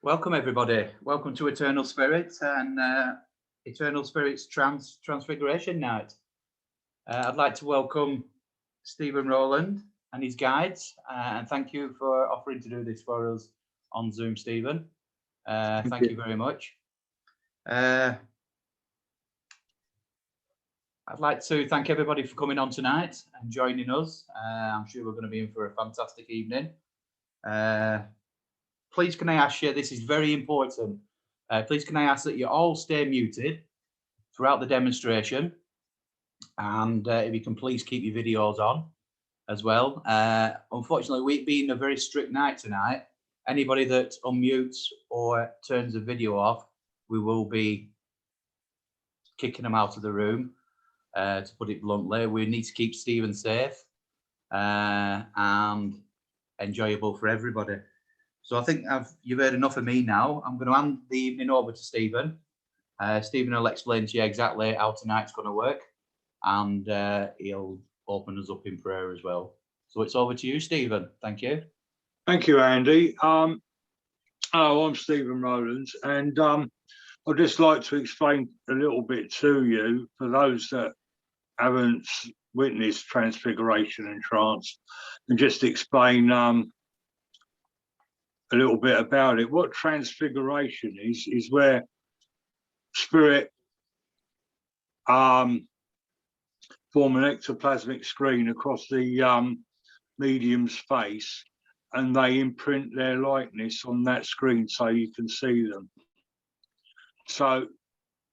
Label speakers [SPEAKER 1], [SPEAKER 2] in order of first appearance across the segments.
[SPEAKER 1] Welcome everybody. Welcome to Eternal Spirits and Eternal Spirits Transfiguration night. I'd like to welcome Stephen Rowland and his guides, and thank you for offering to do this for us on Zoom, Stephen. Thank you very much. I'd like to thank everybody for coming on tonight and joining us. I'm sure we're going to be in for a fantastic evening. Please can I ask you, this is very important, please can I ask that you all stay muted throughout the demonstration, and if you can please keep your videos on as well. Unfortunately, we being a very strict night tonight, anybody that unmutes or turns the video off, we will be kicking them out of the room, to put it bluntly. We need to keep Stephen safe and enjoyable for everybody. So I think you've heard enough of me now. I'm going to hand the evening over to Stephen. Stephen will explain to you exactly how tonight's going to work, and he'll open us up in prayer as well. So it's over to you, Stephen. Thank you.
[SPEAKER 2] Thank you, Andy. Hello, I'm Stephen Rowlands, and I'd just like to explain a little bit to you, for those that haven't witnessed Transfiguration and Trance, and just explain a little bit about it. What Transfiguration is where spirit form an ectoplasmic screen across the medium's face, and they imprint their likeness on that screen so you can see them. So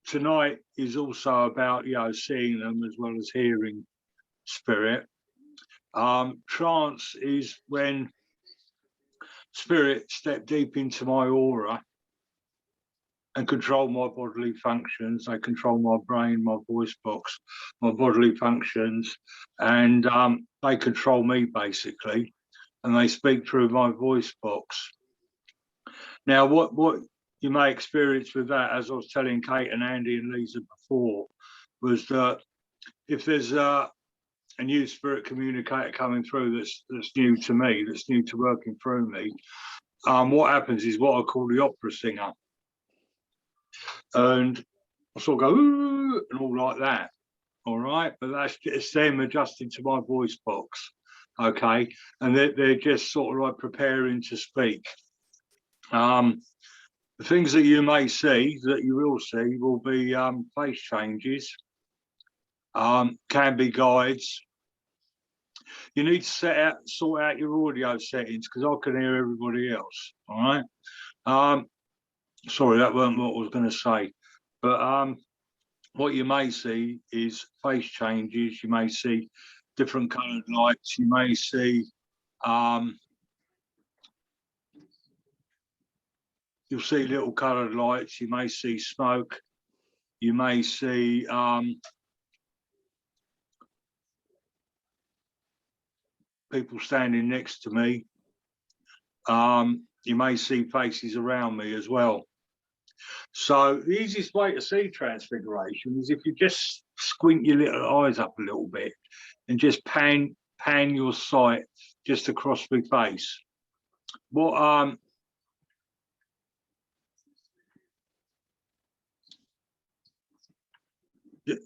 [SPEAKER 2] tonight is also about, seeing them as well as hearing spirit. Trance is when spirit step deep into my aura and control my bodily functions. They control my brain, my voice box, my bodily functions, and they control me basically, and they speak through my voice box. Now, what you may experience with that, as I was telling Kate and Andy and Lisa before, was that if there's a new spirit communicator coming through that's new to me, that's new to working through me, what happens is what I call the opera singer. And I sort of go, ooh, and all like that, all right? But that's just them adjusting to my voice box, okay? And they're just sort of like preparing to speak. The things that you may see, that you will see, will be face changes, can be guides. You need to sort out your audio settings, because I can hear everybody else, all right? Sorry, that weren't what I was going to say. But what you may see is face changes. You may see different coloured lights. You may see, you'll see little coloured lights. You may see smoke. You may see people standing next to me. You may see faces around me as well. So the easiest way to see Transfiguration is if you just squint your little eyes up a little bit and just pan your sight just across my face. What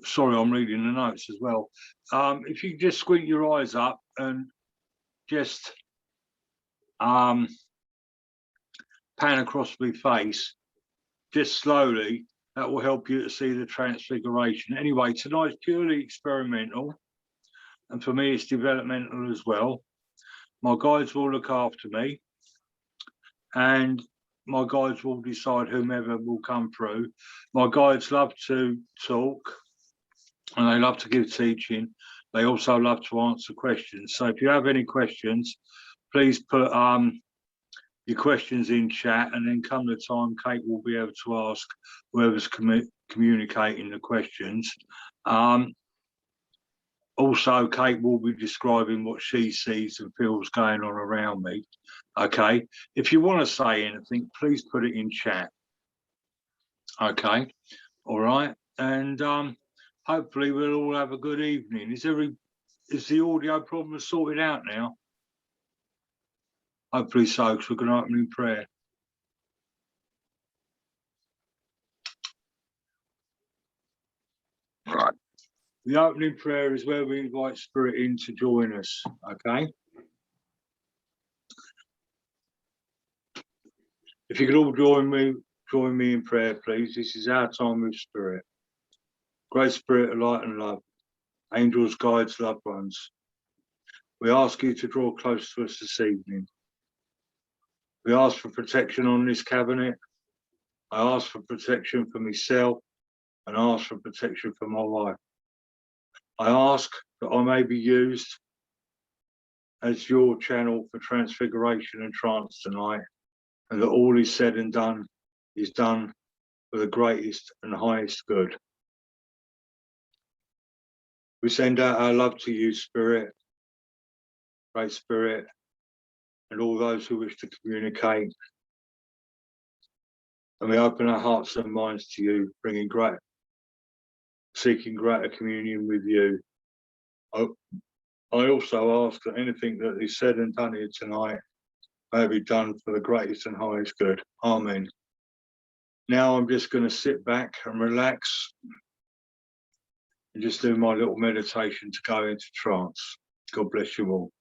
[SPEAKER 2] sorry, I'm reading the notes as well. If you just squint your eyes up and just pan across my face, just slowly, that will help you to see the Transfiguration. Anyway, tonight's purely experimental, and for me it's developmental as well. My guides will look after me, and my guides will decide whomever will come through. My guides love to talk, and they love to give teaching. They also love to answer questions. So if you have any questions, please put your questions in chat, and then come the time, Kate will be able to ask whoever's communicating the questions. Also, Kate will be describing what she sees and feels going on around me. Okay, if you want to say anything, please put it in chat. Okay, all right, and hopefully we'll all have a good evening. Is the audio problem sorted out now? Hopefully so, because we're going to open in prayer. The opening prayer is where we invite Spirit in to join us, okay? If you could all join me in prayer, please. This is our time with Spirit. Great Spirit of light and love, angels, guides, loved ones. We ask you to draw close to us this evening. We ask for protection on this cabinet. I ask for protection for myself and ask for protection for my wife. I ask that I may be used as your channel for transfiguration and trance tonight, and that all is said and done is done for the greatest and highest good. We send out our love to you, Spirit, Great Spirit, and all those who wish to communicate. And we open our hearts and minds to you, seeking greater communion with you. I also ask that anything that is said and done here tonight may be done for the greatest and highest good. Amen. Now I'm just going to sit back and relax and just do my little meditation to go into trance. God bless you all.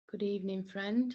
[SPEAKER 3] Good evening, friend.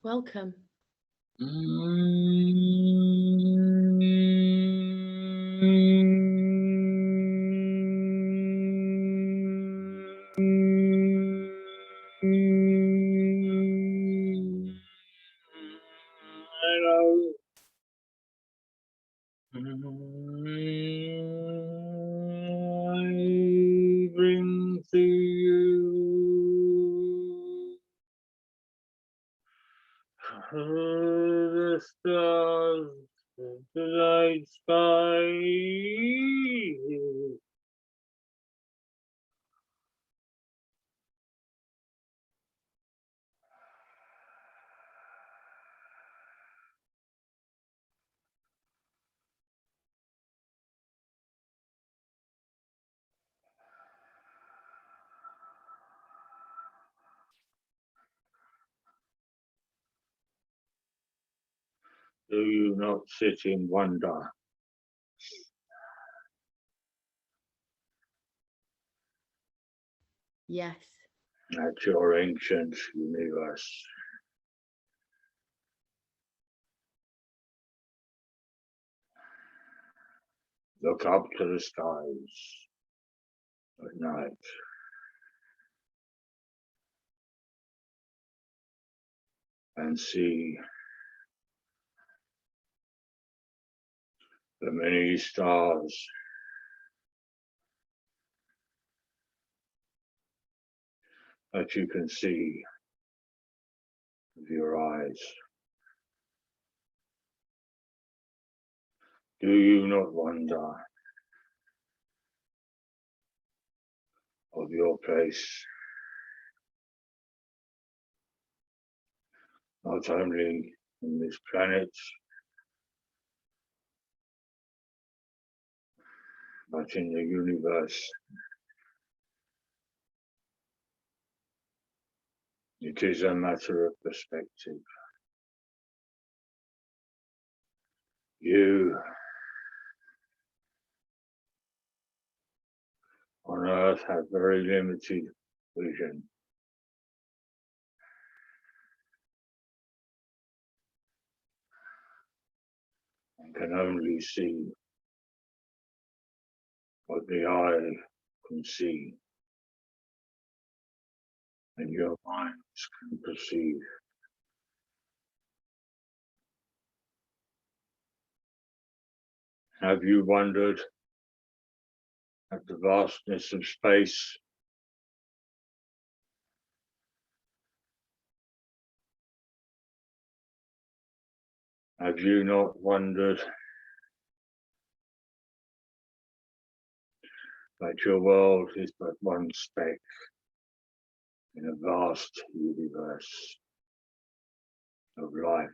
[SPEAKER 3] Welcome.
[SPEAKER 2] I bring to you the stars of the night sky. Do you not sit in wonder
[SPEAKER 3] Yes.
[SPEAKER 2] at your ancient universe? Look up to the skies at night and see the many stars that you can see with your eyes. Do you not wonder of your place, not only on this planet, but in the universe? It is a matter of perspective. You on Earth have very limited vision. And can only see what the eye can see and your minds can perceive. Have you wondered at the vastness of space? Have you not wondered that your world is but one speck in a vast universe of life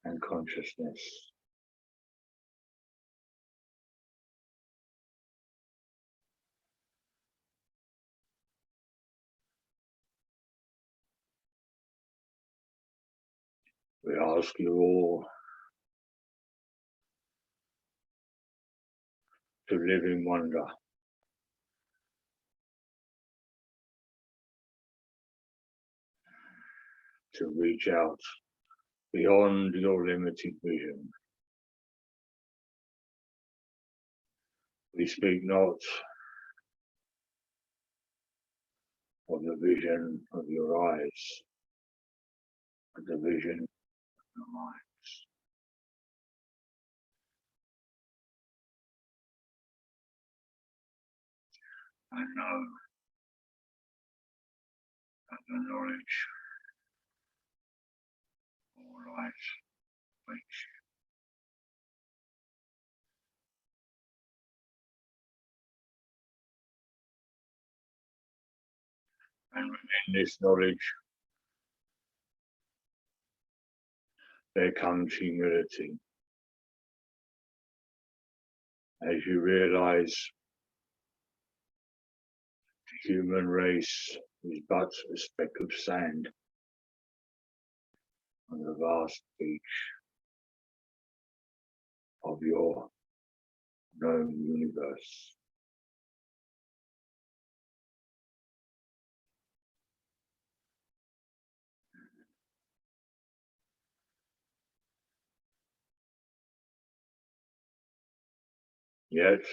[SPEAKER 2] and consciousness? We ask you all to live in wonder, to reach out beyond your limited vision. We speak not of the vision of your eyes, but the vision of your minds. I know that the knowledge of all life awaits you. And within this knowledge, there comes humility. As you realize the human race is but a speck of sand on the vast beach of your known universe. Yet,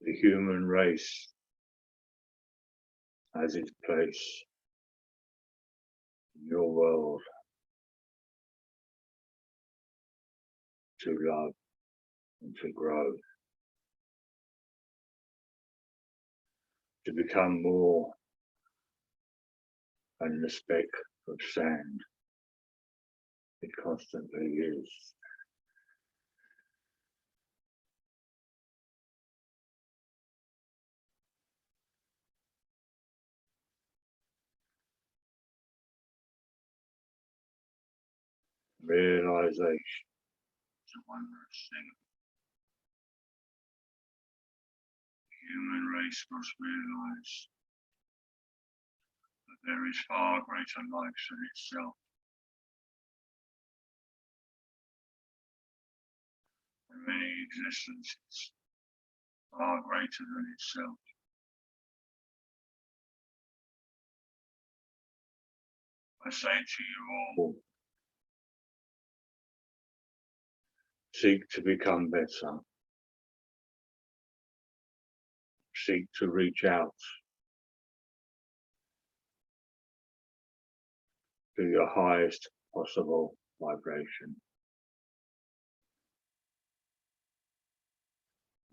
[SPEAKER 2] the human race has its place in your world to love and to grow, to become more than the speck of sand it constantly is. Realization is a wondrous thing. The human race must realize that there is far greater life than itself. And many existences far greater than itself. I say to you all, seek to become better. Seek to reach out to your highest possible vibration.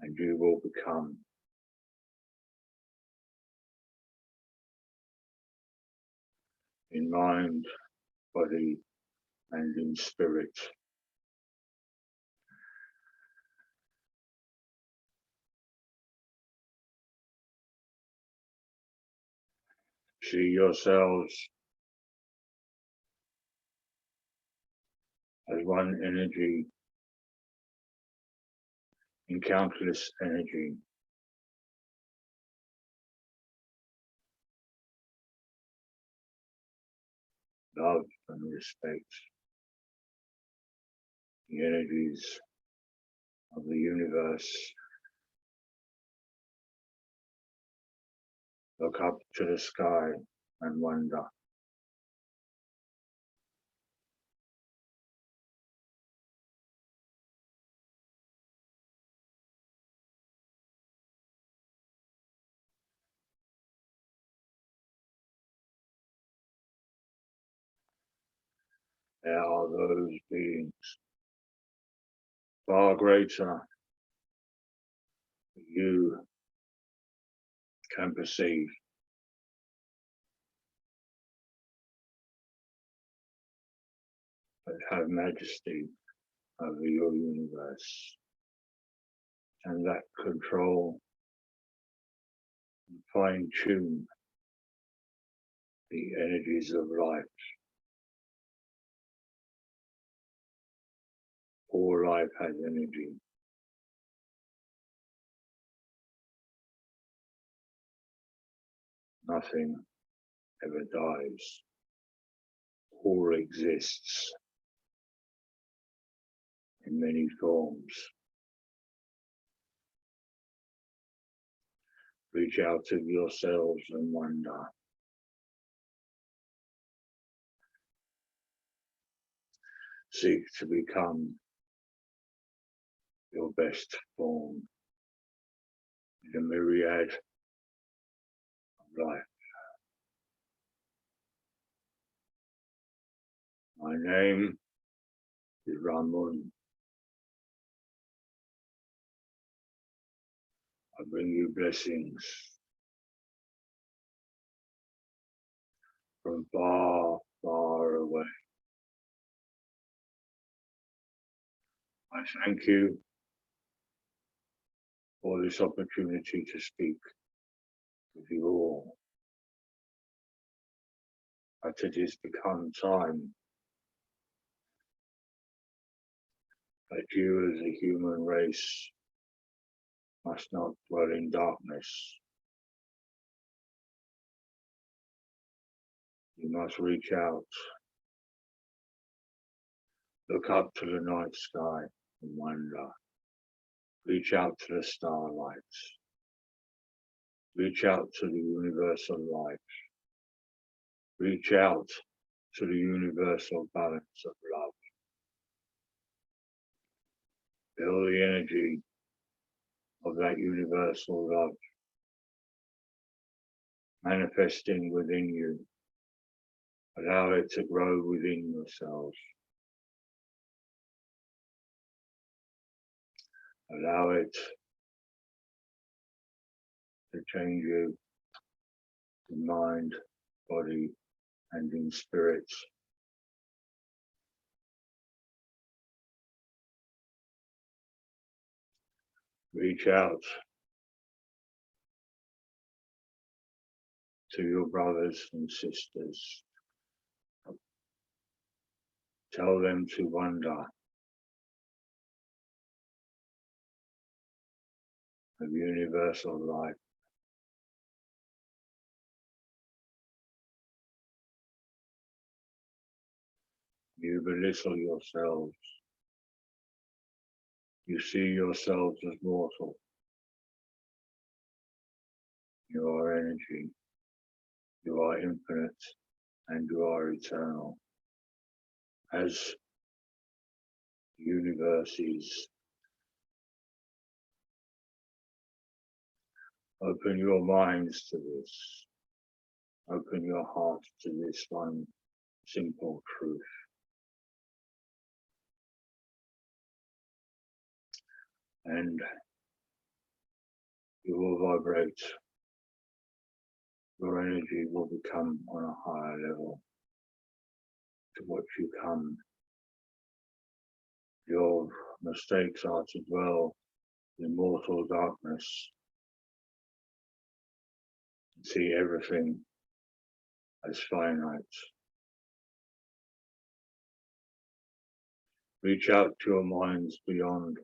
[SPEAKER 2] And you will become in mind, body, and in spirit see yourselves as one energy in countless energy. Love and respect the energies of the universe. Look up to the sky and wonder. There are those beings far greater than you can perceive. that have majesty over your universe, and that control and fine-tune the energies of life. All life has energy. Nothing ever dies. All exists in many forms. Reach out of yourselves and wonder. Seek to become your best form in a myriad of life. My name is Ramun. I bring you blessings from far, far away. I thank you for this opportunity to speak with you all. But it has become time that you as a human race must not dwell in darkness. You must reach out, look up to the night sky and wonder. Reach out to the starlights. Reach out to the universal light. Reach out to the universal balance of love. Feel the energy of that universal love manifesting within you. Allow it to grow within yourselves. Allow it to change you in mind, body, and in spirit. Reach out to your brothers and sisters. Tell them to wonder of universal life. You belittle yourselves. You see yourselves as mortal. You are energy. You are infinite and you are eternal. As the universe is, open your minds to this. Open your heart to this one simple truth. And you will vibrate. Your energy will become on a higher level to what you come. Your mistakes are to dwell in mortal darkness and see everything as finite. Reach out to your minds beyond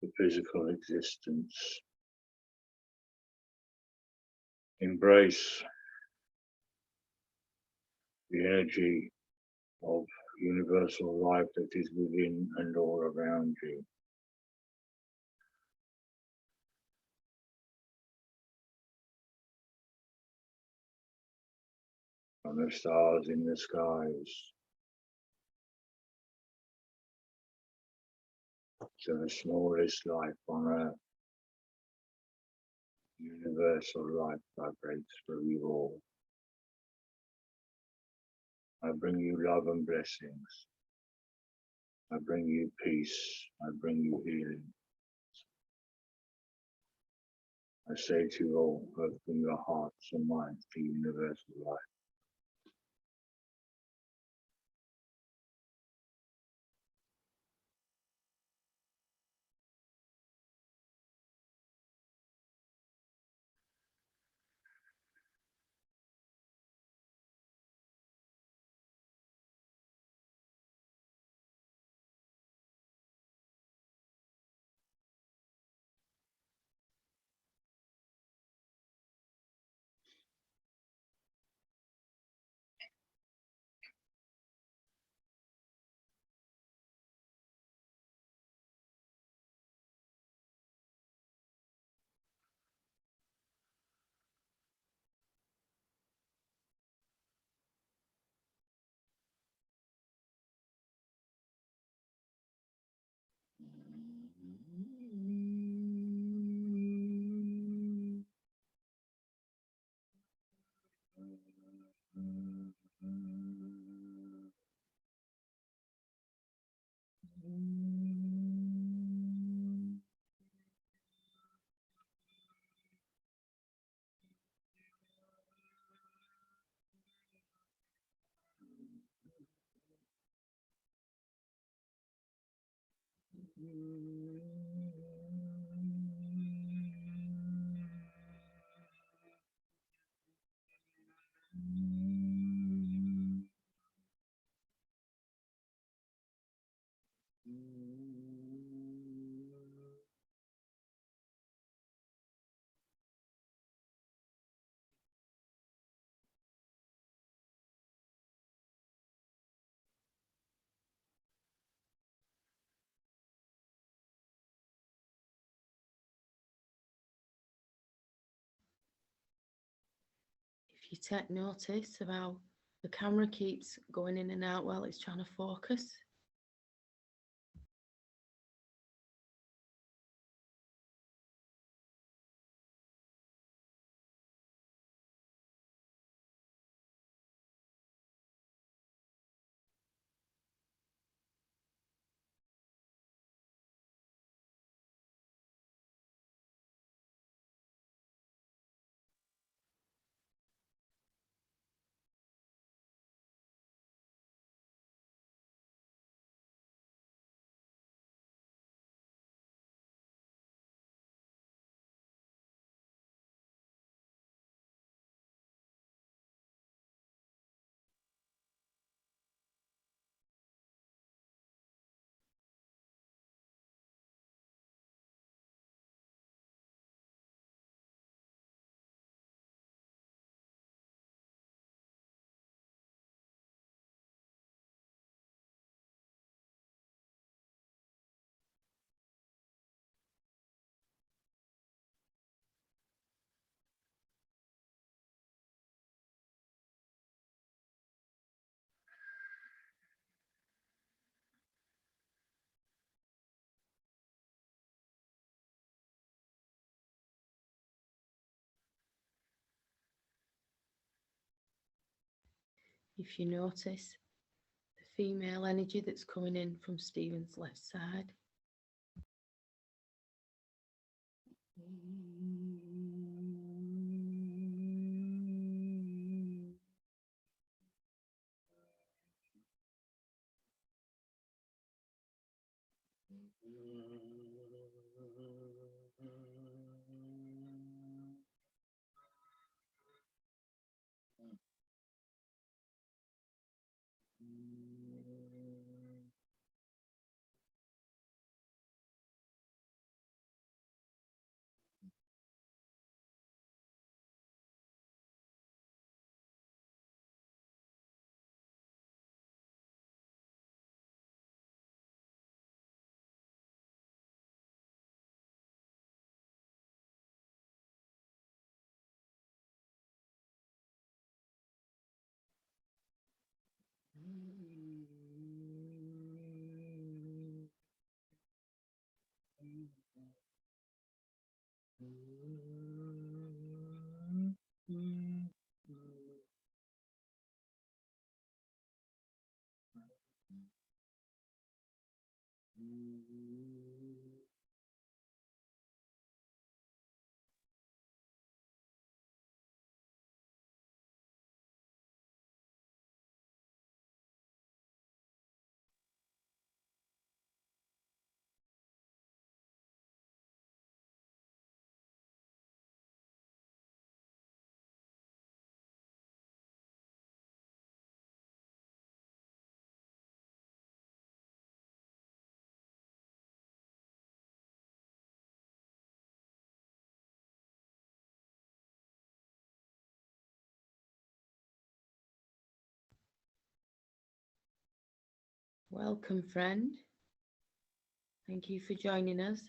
[SPEAKER 2] the physical existence. Embrace the energy of universal life that is within and all around you. From the stars in the skies to the smallest life on earth, universal life vibrates through you all. I bring you love and blessings. I bring you peace. I bring you healing. I say to you all, open your hearts and minds to universal life.
[SPEAKER 3] If you take notice of how the camera keeps going in and out while it's trying to focus. If you notice the female energy that's coming in from Stephen's left side. Welcome, friend. Thank you for joining us.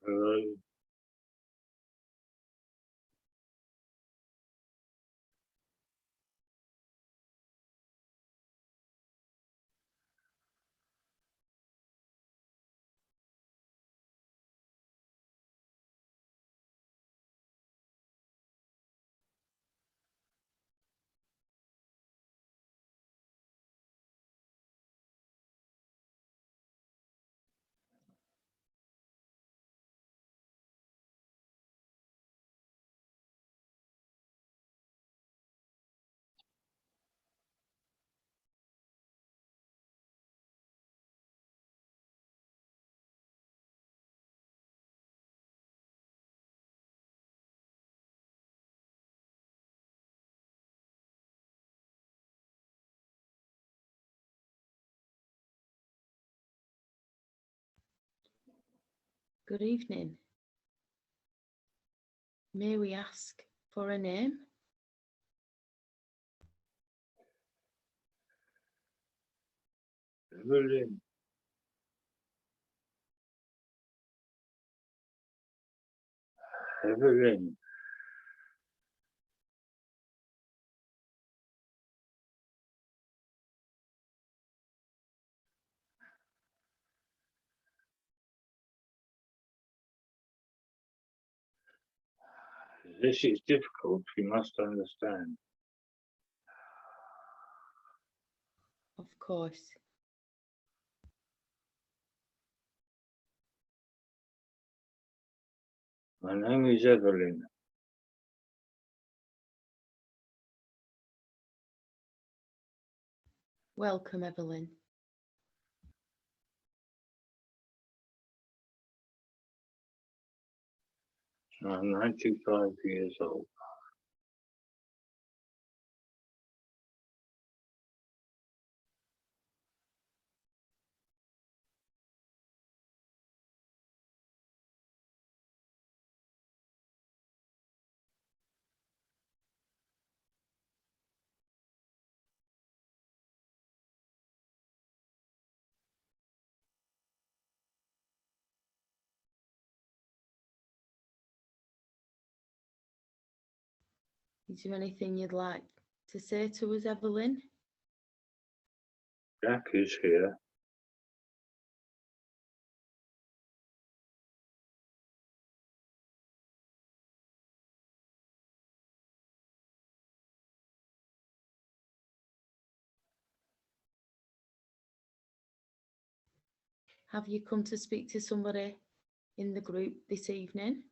[SPEAKER 2] Hello.
[SPEAKER 3] Good evening. May we ask for a name?
[SPEAKER 2] Evelyn. Evelyn. This is difficult, you must understand.
[SPEAKER 3] Of course.
[SPEAKER 2] My name is Evelyn.
[SPEAKER 3] Welcome, Evelyn.
[SPEAKER 2] I'm 95 years old.
[SPEAKER 3] Is there anything you'd like to say to us, Evelyn?
[SPEAKER 2] Jack is here.
[SPEAKER 3] Have you come to speak to somebody in the group this evening?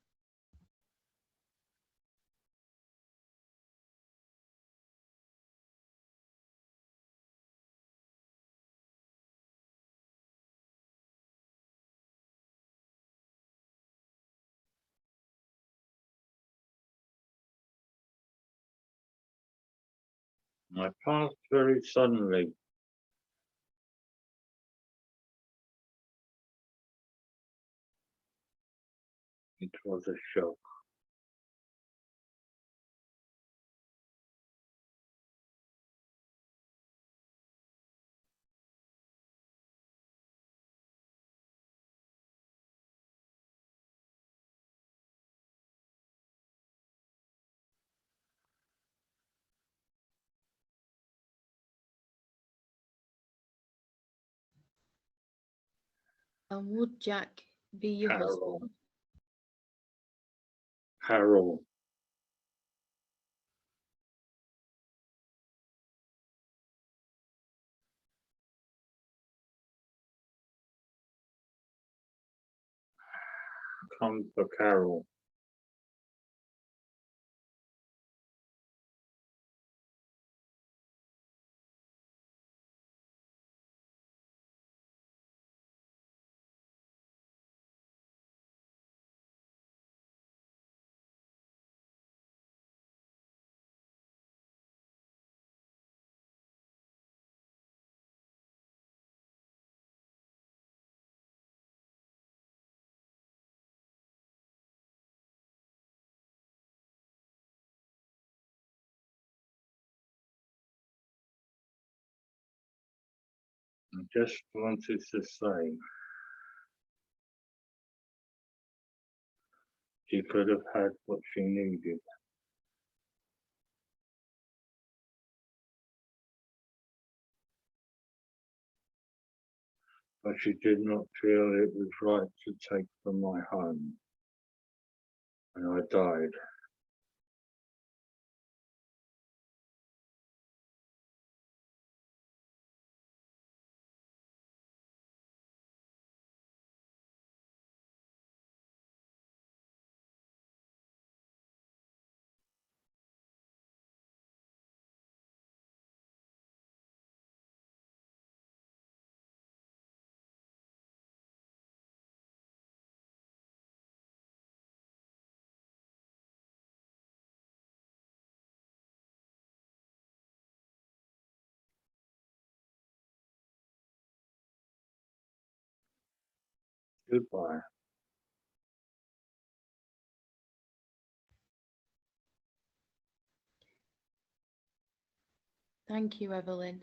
[SPEAKER 2] I passed very suddenly. It was a shock.
[SPEAKER 3] And would Jack be your
[SPEAKER 2] Carol.
[SPEAKER 3] husband?
[SPEAKER 2] Carol. Come for Carol. I just wanted to say, she could have had what she needed. But she did not feel it was right to take from my home. And I died. Goodbye.
[SPEAKER 3] Thank you, Evelyn.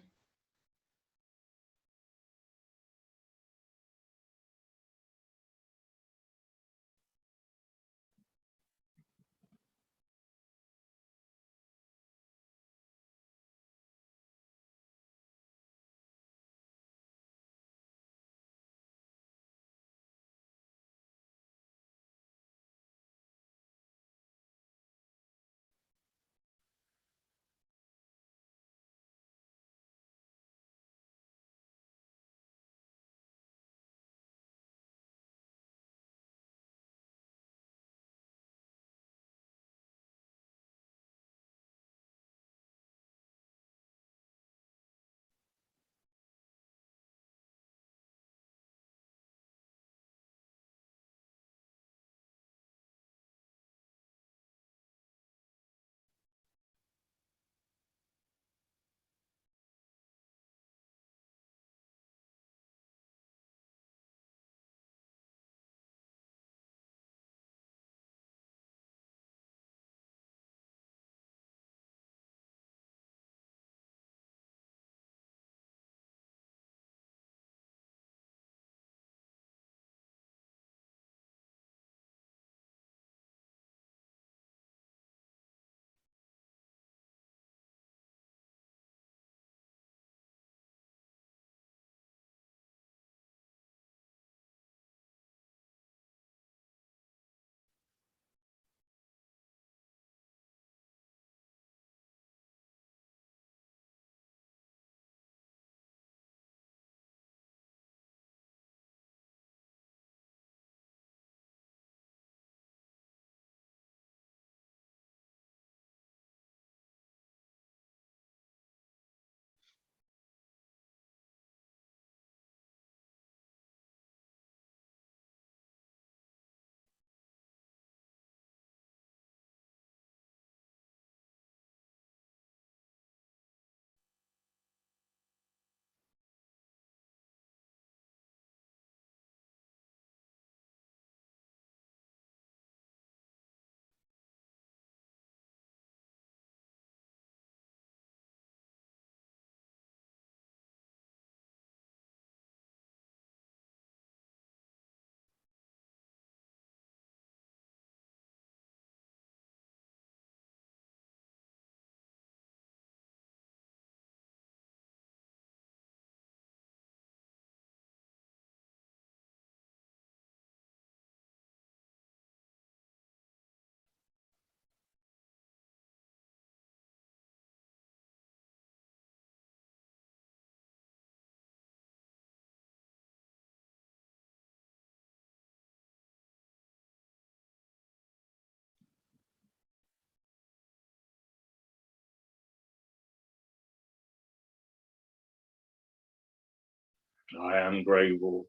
[SPEAKER 2] I am grateful.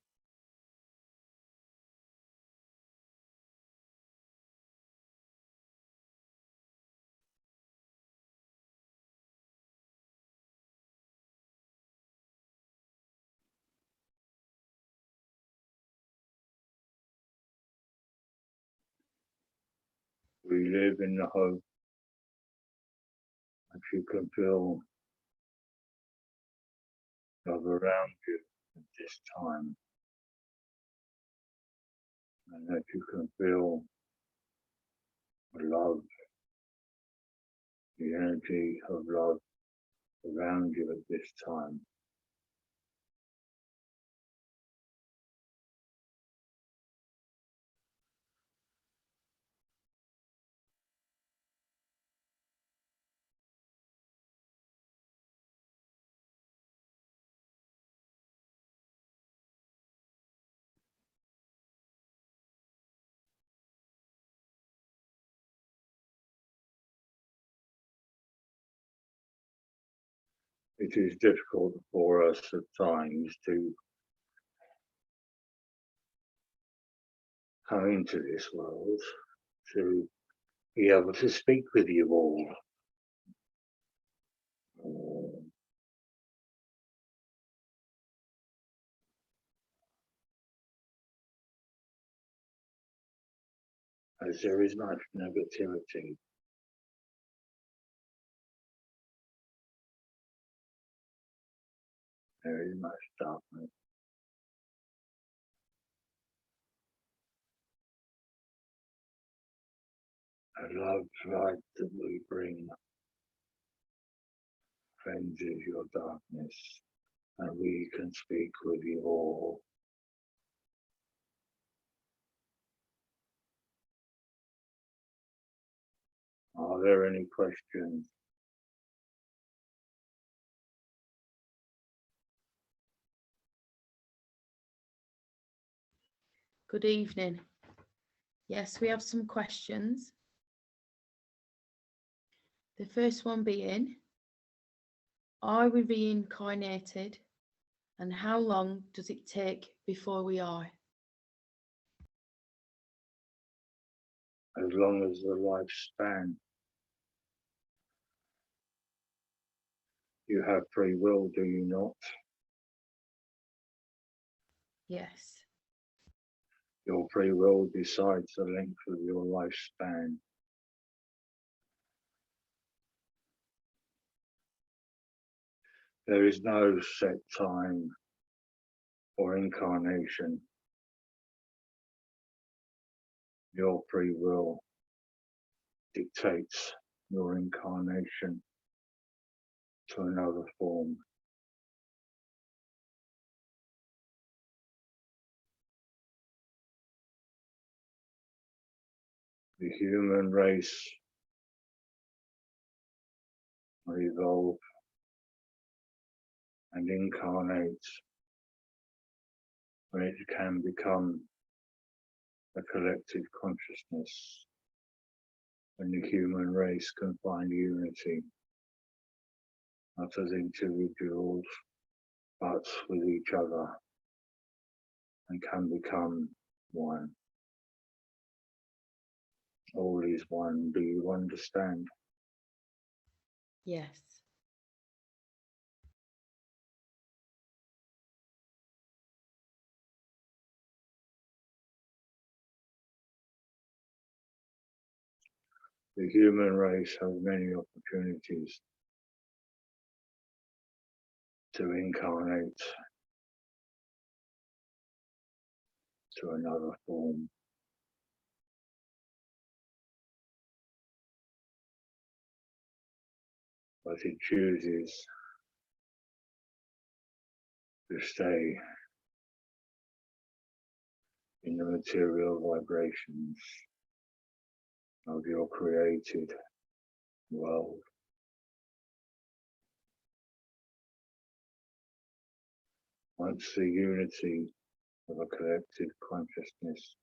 [SPEAKER 2] We live in the hope that you can feel love around you. at this time. And that you can feel the love, the energy of love around you at this time. It is difficult for us at times to come into this world, to be able to speak with you all. As there is much negativity. There is much darkness. The love light that we bring cleanses your darkness, and we can speak with you all. Are there any questions?
[SPEAKER 3] Good evening. Yes, we have some questions. The first one being, are we reincarnated, and how long does it take before we are?
[SPEAKER 2] As long as the lifespan. You have free will, do you not?
[SPEAKER 3] Yes.
[SPEAKER 2] Your free will decides the length of your lifespan. There is no set time for incarnation. Your free will dictates your incarnation to another form. The human race will evolve and incarnate when it can become a collective consciousness, when the human race can find unity, not as individuals, but with each other, and can become one. All is one. Do you understand?
[SPEAKER 3] Yes.
[SPEAKER 2] The human race has many opportunities to incarnate to another form. But it chooses to stay in the material vibrations of your created world. Once the unity of a collective consciousness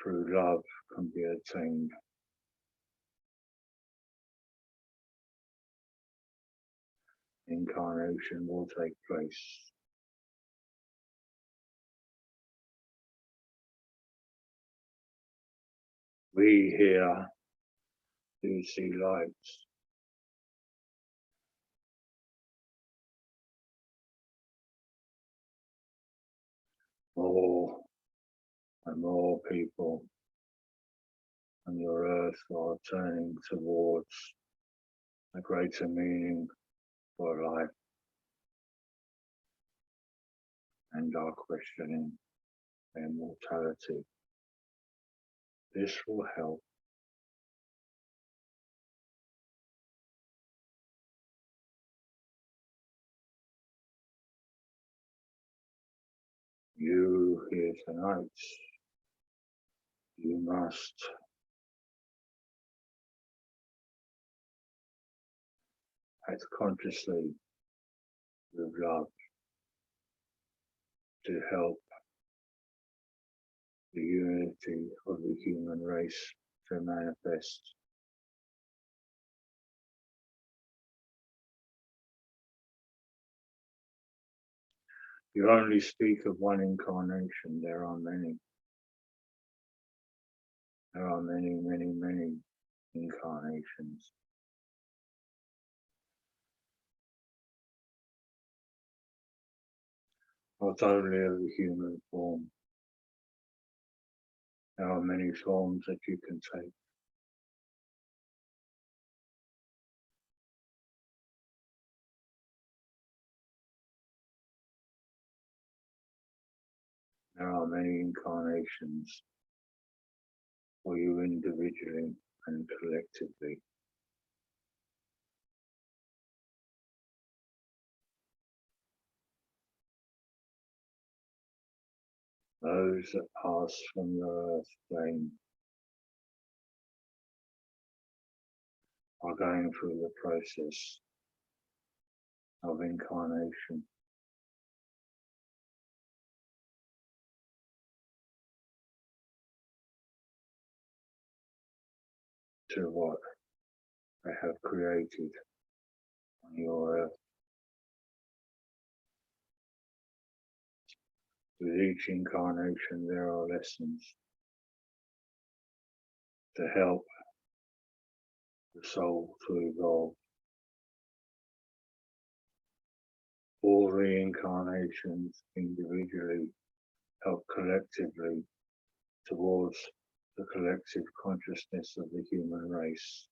[SPEAKER 2] through love can be attained, incarnation will take place. We here do see lights. More and more people on your earth are turning towards a greater meaning for life. and are questioning their mortality. This will help you here tonight. You must act consciously with love to help the unity of the human race to manifest. You only speak of one incarnation. There are many. There are many, many, many incarnations. Not only of the human form. There are many forms that you can take. There are many incarnations for you individually and collectively. Those that pass from your earth plane are going through the process of incarnation. To what they have created on your earth. With each incarnation there are lessons to help the soul to evolve. All reincarnations individually help collectively towards the collective consciousness of the human race.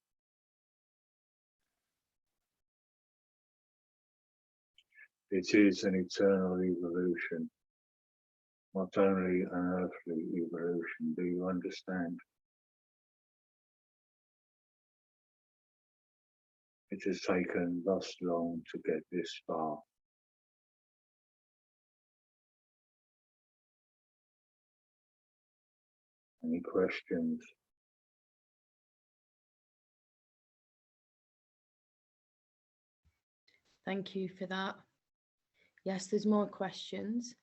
[SPEAKER 2] It is an eternal evolution, not only an earthly evolution. Do you understand? It has taken thus long to get this far. Any questions?
[SPEAKER 3] Thank you for that. Yes, there's more questions.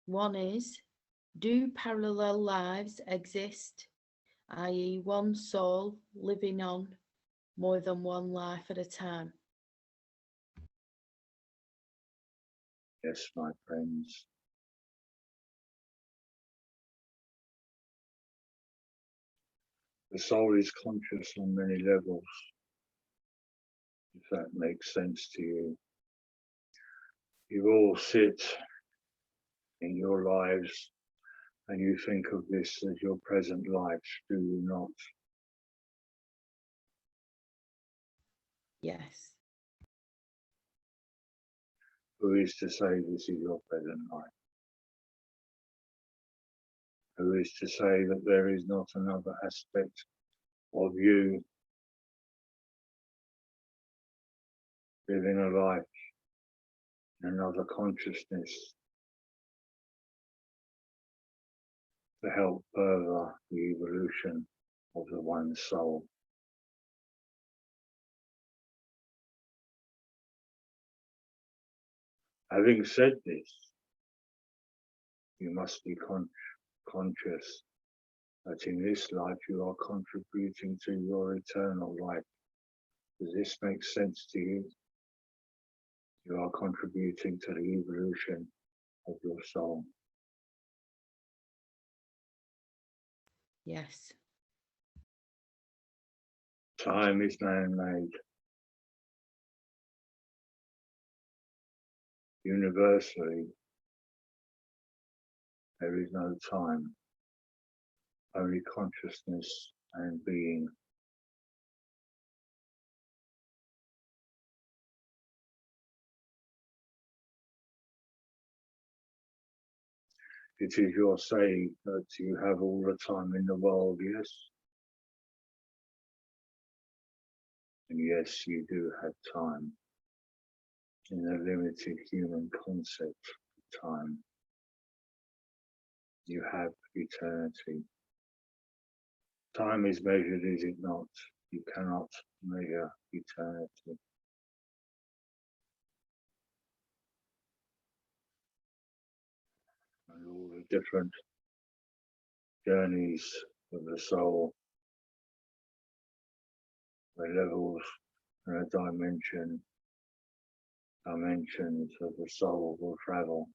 [SPEAKER 3] One is, do parallel lives exist, i.e. one soul living on more than one life at a time?
[SPEAKER 2] Yes, my friends. The soul is conscious on many levels, if that makes sense to you. You all sit in your lives and you think of this as your present life, do you not?
[SPEAKER 3] Yes.
[SPEAKER 2] Who is to say this is your present life? Who is to say that there is not another aspect of you living a life, another consciousness to help further the evolution of the one soul? Having said this, you must be conscious that in this life you are contributing to your eternal life. Does this make sense to you? You are contributing to the evolution of your soul.
[SPEAKER 3] Yes.
[SPEAKER 2] Time is man-made. Universally, there is no time, only consciousness and being. It is your saying that you have all the time in the world, yes? And yes, you do have time in a limited human concept of time. You have eternity. Time is measured, is it not? You cannot measure eternity. And all the different journeys of the soul, the levels and the dimensions of the soul will travel,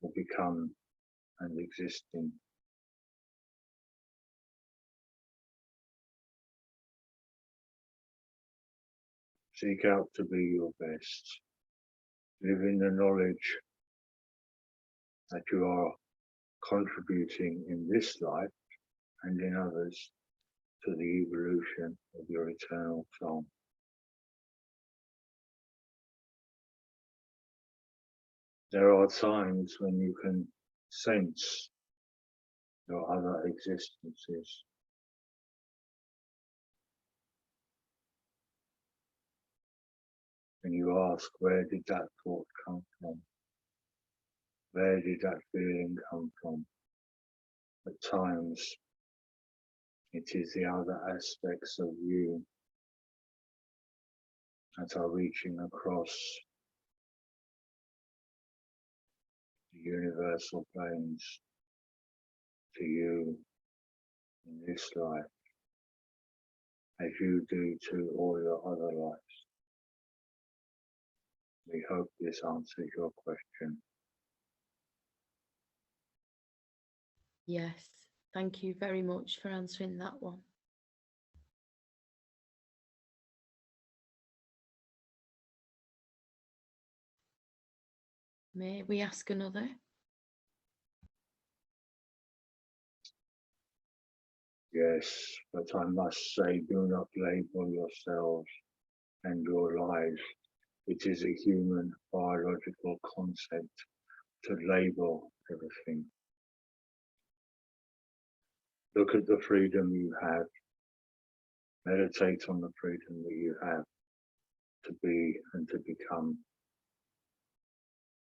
[SPEAKER 2] will become and existing. Seek out to be your best. Live in the knowledge that you are contributing in this life and in others to the evolution of your eternal soul. There are times when you can sense your other existences. And you ask, where did that thought come from? Where did that feeling come from? At times, it is the other aspects of you that are reaching across the universal planes to you in this life, as you do to all your other lives. We hope this answers your question.
[SPEAKER 3] Yes, thank you very much for answering that one. May we ask another?
[SPEAKER 2] Yes, but I must say, do not label yourselves and your lives. It is a human biological concept to label everything. Look at the freedom you have. Meditate on the freedom that you have to be and to become.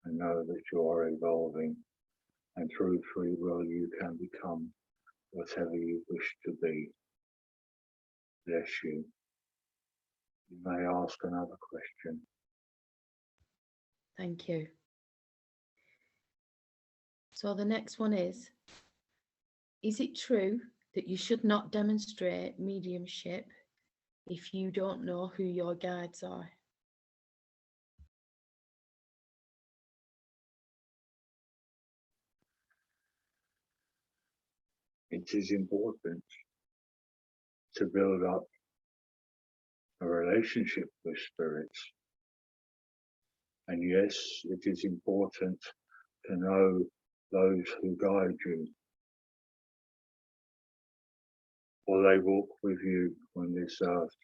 [SPEAKER 2] And know that you are evolving. And through free will, you can become whatever you wish to be. Bless you. You may ask another question.
[SPEAKER 3] Thank you. So the next one is it true that you should not demonstrate mediumship if you don't know who your guides are?
[SPEAKER 2] It is important to build up a relationship with spirits. And yes, it is important to know those who guide you, or they walk with you on this earth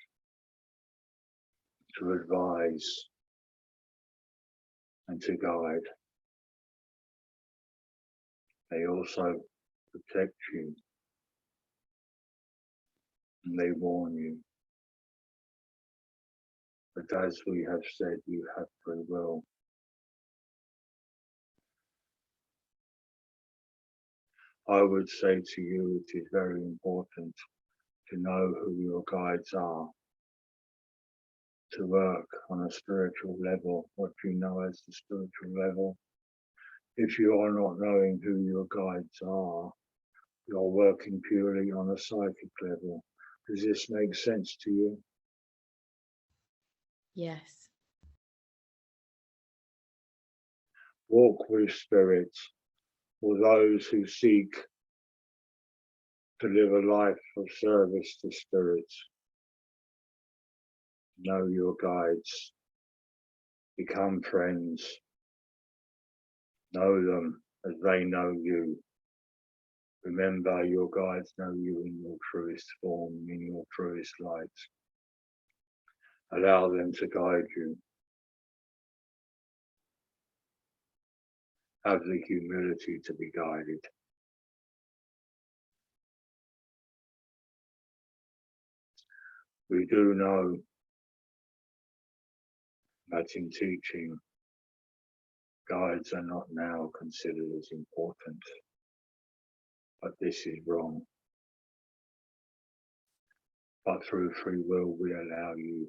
[SPEAKER 2] to advise and to guide. They also protect you and they warn you. But as we have said, you have free will. I would say to you, it is very important to know who your guides are, to work on a spiritual level, what you know as the spiritual level. If you are not knowing who your guides are, you're working purely on a psychic level. Does this make sense to you?
[SPEAKER 3] Yes.
[SPEAKER 2] Walk with spirits, or those who seek to live a life of service to spirits. Know your guides, become friends, know them as they know you. Remember, your guides know you in your truest form, in your truest light. Allow them to guide you. have the humility to be guided. We do know that in teaching, guides are not now considered as important, but this is wrong. But through free will, we allow you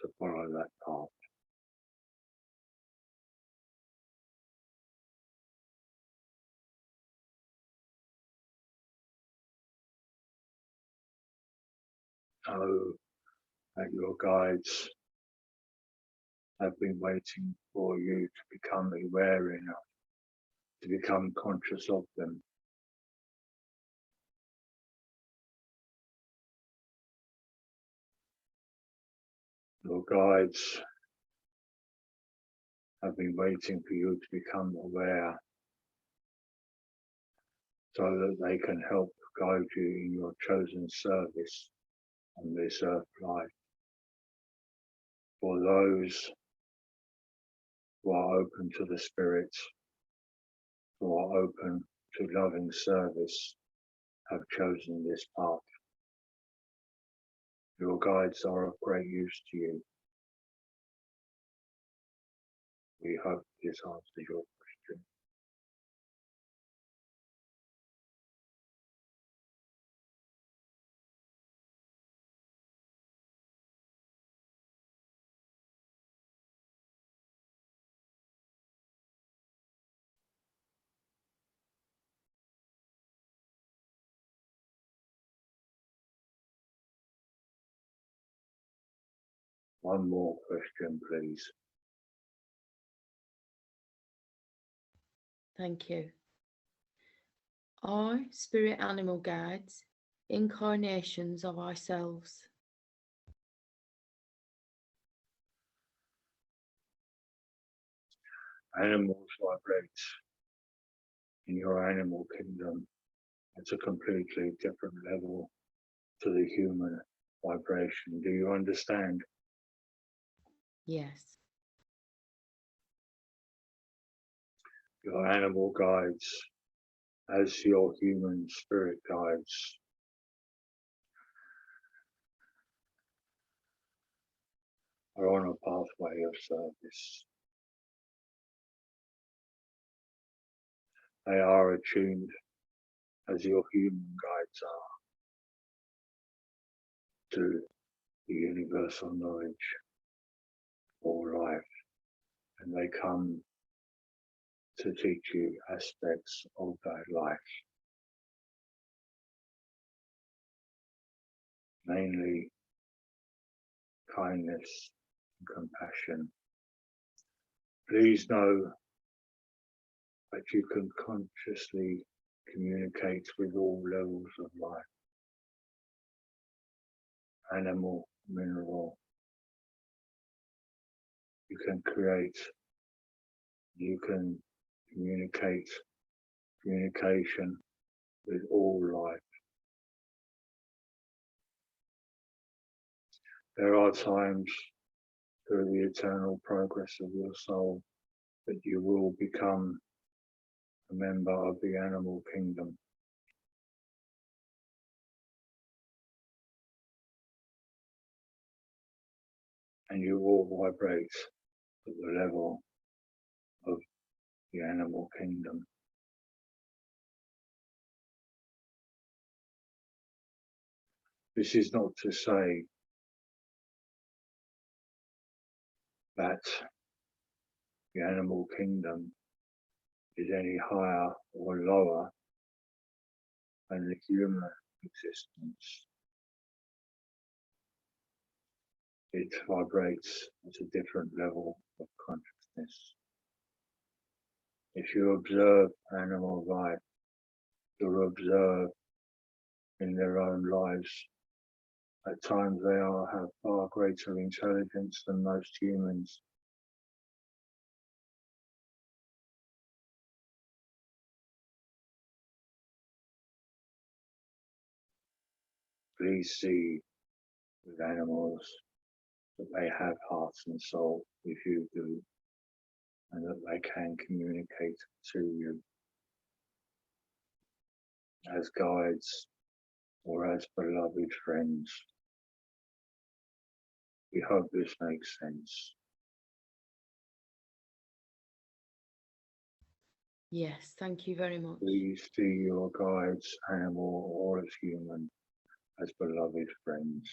[SPEAKER 2] to follow that path. Know that your guides have been waiting for you to become aware enough, to become conscious of them. Your guides have been waiting for you to become aware so that they can help guide you in your chosen service on this earth life. For those who are open to the Spirit, who are open to loving service, have chosen this path. Your guides are of great use to you. We hope this answers your question. One more question, please.
[SPEAKER 3] Thank you. Are spirit animal guides incarnations of ourselves?
[SPEAKER 2] Animals vibrate in your animal kingdom at a completely different level to the human vibration. Do you understand?
[SPEAKER 3] Yes.
[SPEAKER 2] Your animal guides, as your human spirit guides, are on a pathway of service. They are attuned, as your human guides are, to the universal knowledge of all life, and they come to teach you aspects of that life, mainly kindness and compassion. Please know that you can consciously communicate with all levels of life, animal, mineral. You can create, you can communication with all life. There are times through the eternal progress of your soul that you will become a member of the animal kingdom. And you will vibrate at the level of the animal kingdom. This is not to say that the animal kingdom is any higher or lower than the human existence. It vibrates at a different level of consciousness. If you observe animal life, you'll observe in their own lives, at times they have far greater intelligence than most humans. Please see with animals that they have hearts and soul, if you do, and that they can communicate to you as guides or as beloved friends. We hope this makes sense.
[SPEAKER 3] Yes, thank you very much.
[SPEAKER 2] Please see your guides, animal or as human, as beloved friends.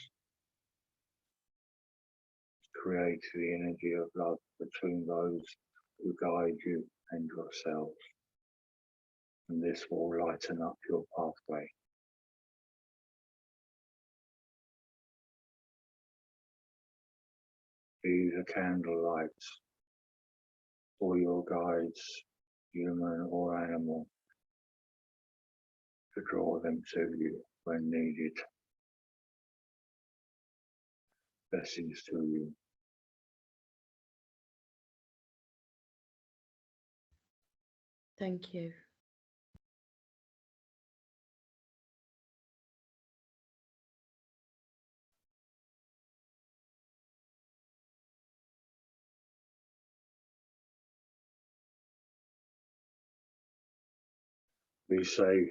[SPEAKER 2] Create the energy of love between those who guide you and yourself, and this will lighten up your pathway. Be the candle lights for your guides, human or animal, to draw them to you when needed. Blessings to you.
[SPEAKER 3] Thank you.
[SPEAKER 2] We say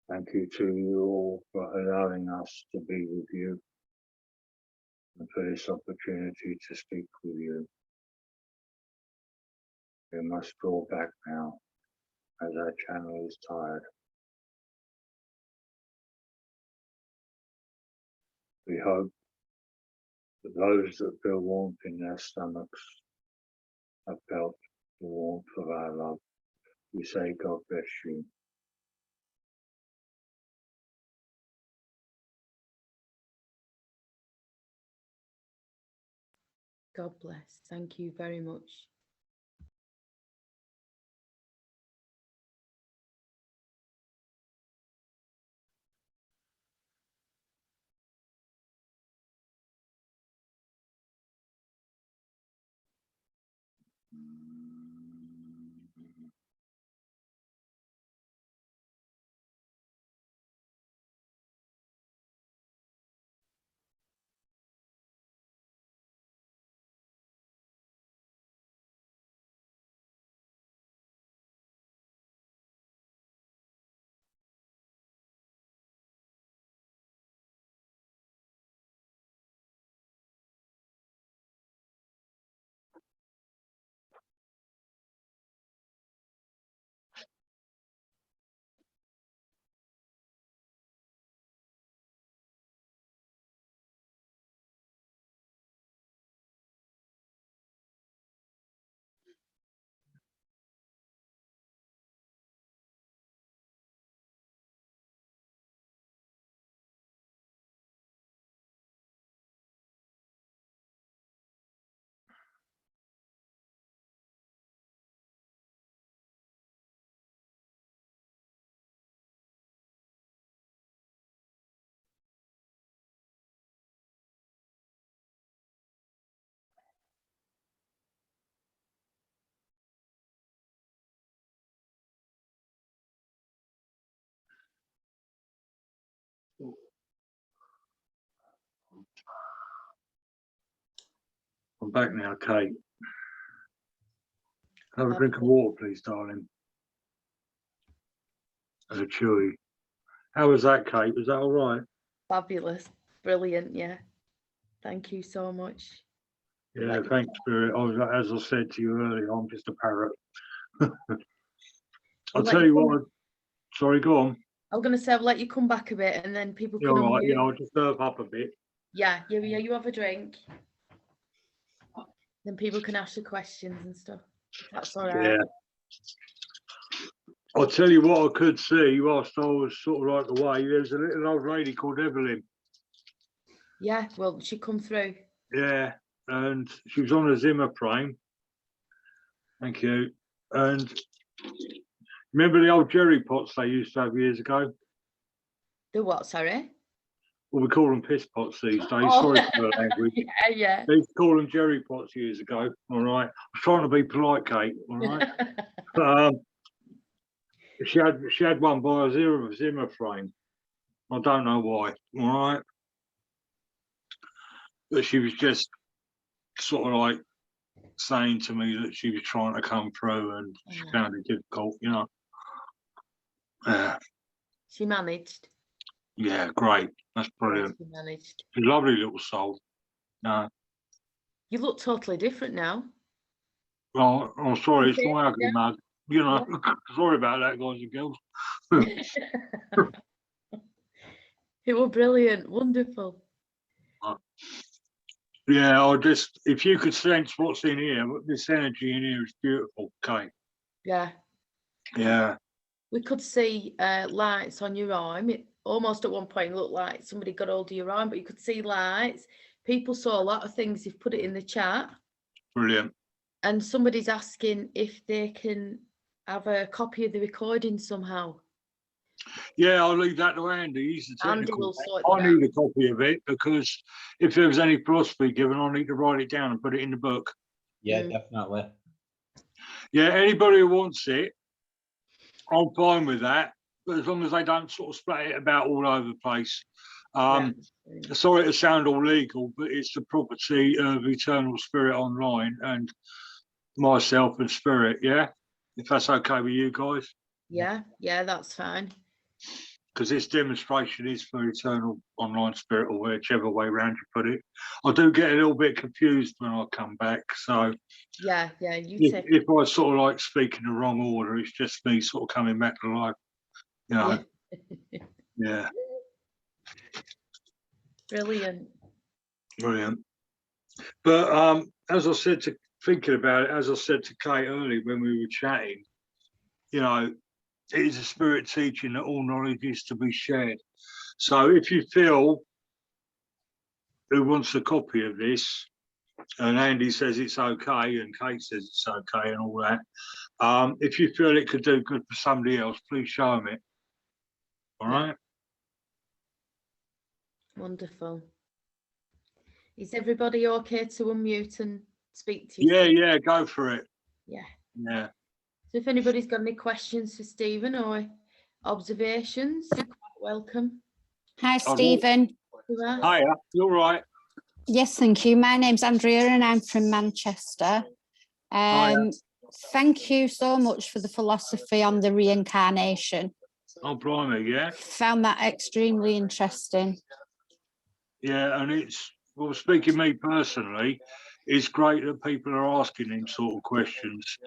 [SPEAKER 2] thank you to you all for allowing us to be with you and for this opportunity to speak with you. We must draw back now as our channel is tired. We hope that those that feel warmth in their stomachs have felt the warmth of our love. We say God bless you.
[SPEAKER 3] God bless. Thank you very much.
[SPEAKER 2] I'm back now, Kate. Have a drink of water, please, darling. And a chewy. How was that, Kate? Was that all right?
[SPEAKER 3] Fabulous. Brilliant. Yeah. Thank you so much.
[SPEAKER 2] Yeah, thanks, Spirit. As I said to you earlier, I'm just a parrot. I'll tell you what. Sorry, go on.
[SPEAKER 3] I was going to say, I'll let you come back a bit and then people can.
[SPEAKER 2] You're all right. Yeah, I'll just herb up a bit.
[SPEAKER 3] Yeah, you have a drink. Then people can ask you questions and stuff. That's all right.
[SPEAKER 2] Yeah. I'll tell you what I could see whilst I was sort of like away. There's a little old lady called Evelyn.
[SPEAKER 3] Yeah, well, she come through.
[SPEAKER 2] Yeah, and she was on a Zimmer frame. Thank you. And remember the old jerry pots they used to have years ago?
[SPEAKER 3] The what, sorry?
[SPEAKER 2] Well, we call them piss pots these days.
[SPEAKER 3] Oh.
[SPEAKER 2] Sorry for the language.
[SPEAKER 3] Yeah.
[SPEAKER 2] They used to call them jerry pots years ago. All right. I was trying to be polite, Kate. All right. She had one by a Zimmer frame. I don't know why. All right. But she was just sort of like saying to me that she was trying to come through and she found it difficult, you know.
[SPEAKER 3] She managed.
[SPEAKER 2] Yeah, great. That's brilliant.
[SPEAKER 3] She managed.
[SPEAKER 2] She's a lovely little soul. No.
[SPEAKER 3] You look totally different now.
[SPEAKER 2] Well, I'm sorry, it's my ugly
[SPEAKER 3] Yeah.
[SPEAKER 2] mug. You know, sorry about that, guys and girls.
[SPEAKER 3] It was brilliant, wonderful.
[SPEAKER 2] Yeah, I just, if you could sense what's in here, this energy in here is beautiful, Kate.
[SPEAKER 3] Yeah.
[SPEAKER 2] Yeah.
[SPEAKER 3] We could see lights on your arm. It almost at one point looked like somebody got hold of your arm, but you could see lights. People saw a lot of things. You've put it in the chat.
[SPEAKER 2] Brilliant.
[SPEAKER 3] And somebody's asking if they can have a copy of the recording somehow.
[SPEAKER 2] Yeah, I'll leave that to Andy. He's the
[SPEAKER 3] Andy
[SPEAKER 2] technical.
[SPEAKER 3] will sort
[SPEAKER 2] I
[SPEAKER 3] that
[SPEAKER 2] need a copy of it because if there was any philosophy given, I need to write it down and put it in the book.
[SPEAKER 1] Yeah, definitely.
[SPEAKER 2] Yeah, anybody who wants it, I'm fine with that. But as long as they don't sort of splatter it about all over the place. Sorry to sound all legal, but it's the property of Eternal Spirit Online and myself and Spirit, yeah? If that's okay with you guys.
[SPEAKER 3] Yeah, that's fine.
[SPEAKER 2] Because this demonstration is for Eternal Online Spirit, or whichever way around you put it. I do get a little bit confused when I come back, so
[SPEAKER 3] yeah, you take
[SPEAKER 2] if I sort of like speak in the wrong order, it's just me sort of coming back to life, you know. Yeah.
[SPEAKER 3] Brilliant.
[SPEAKER 2] But as I said to thinking about it, as I said to Kate earlier when we were chatting, you know, it is a spirit teaching that all knowledge is to be shared. So if you feel who wants a copy of this, and Andy says it's okay, and Kate says it's okay, and all that, if you feel it could do good for somebody else, please show them it. All right?
[SPEAKER 3] Wonderful. Is everybody okay to unmute and speak to you?
[SPEAKER 2] Yeah, go for it. Yeah.
[SPEAKER 3] So if anybody's got any questions for Stephen or observations, you're quite welcome.
[SPEAKER 4] Hi, Stephen.
[SPEAKER 2] Hiya, you all right?
[SPEAKER 4] Yes, thank you. My name's Andrea and I'm from Manchester. Thank you so much for the philosophy on the reincarnation.
[SPEAKER 2] Oh, blimey, yeah.
[SPEAKER 4] Found that extremely interesting.
[SPEAKER 2] Yeah, and it's, well, speaking me personally, it's great that people are asking them sort of questions.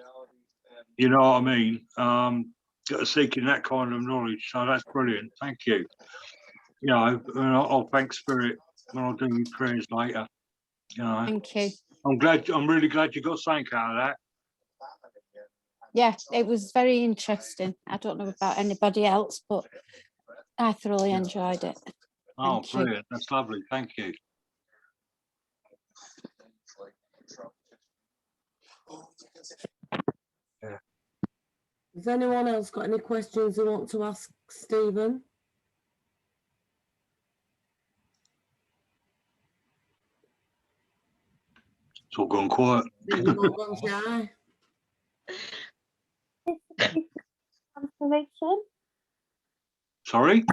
[SPEAKER 2] You know what I mean? Seeking that kind of knowledge. So that's brilliant. Thank you. You know, and I'll thank Spirit when I do my prayers later. You know.
[SPEAKER 4] Thank you.
[SPEAKER 2] I'm really glad you got something out of that.
[SPEAKER 4] Yeah, it was very interesting. I don't know about anybody else, but I thoroughly enjoyed it.
[SPEAKER 2] Oh,
[SPEAKER 4] Thank
[SPEAKER 2] brilliant.
[SPEAKER 4] you.
[SPEAKER 2] That's lovely. Thank you. Yeah.
[SPEAKER 5] Has anyone else got any questions they want to ask Stephen?
[SPEAKER 2] It's all gone quiet.
[SPEAKER 5] You've all gone shy.
[SPEAKER 6] Transformation.
[SPEAKER 2] Sorry?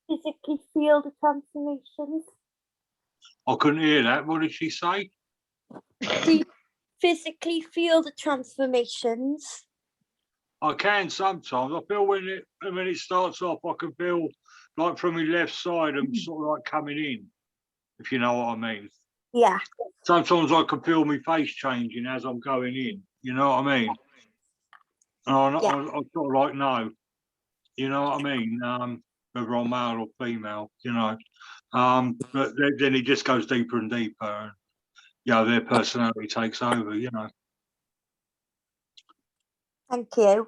[SPEAKER 6] Physically feel the transformations.
[SPEAKER 2] I couldn't hear that. What did she say?
[SPEAKER 6] Do you physically feel the transformations?
[SPEAKER 2] I can sometimes. I feel when it starts off, I can feel like from my left side, I'm sort of like coming in, if you know what I mean.
[SPEAKER 6] Yeah.
[SPEAKER 2] Sometimes I can feel my face changing as I'm going in. You know what I mean? And I sort of like know. You know what I mean? Whether I'm male or female, you know. But then it just goes deeper and deeper, and their personality takes over. You know.
[SPEAKER 6] Thank you.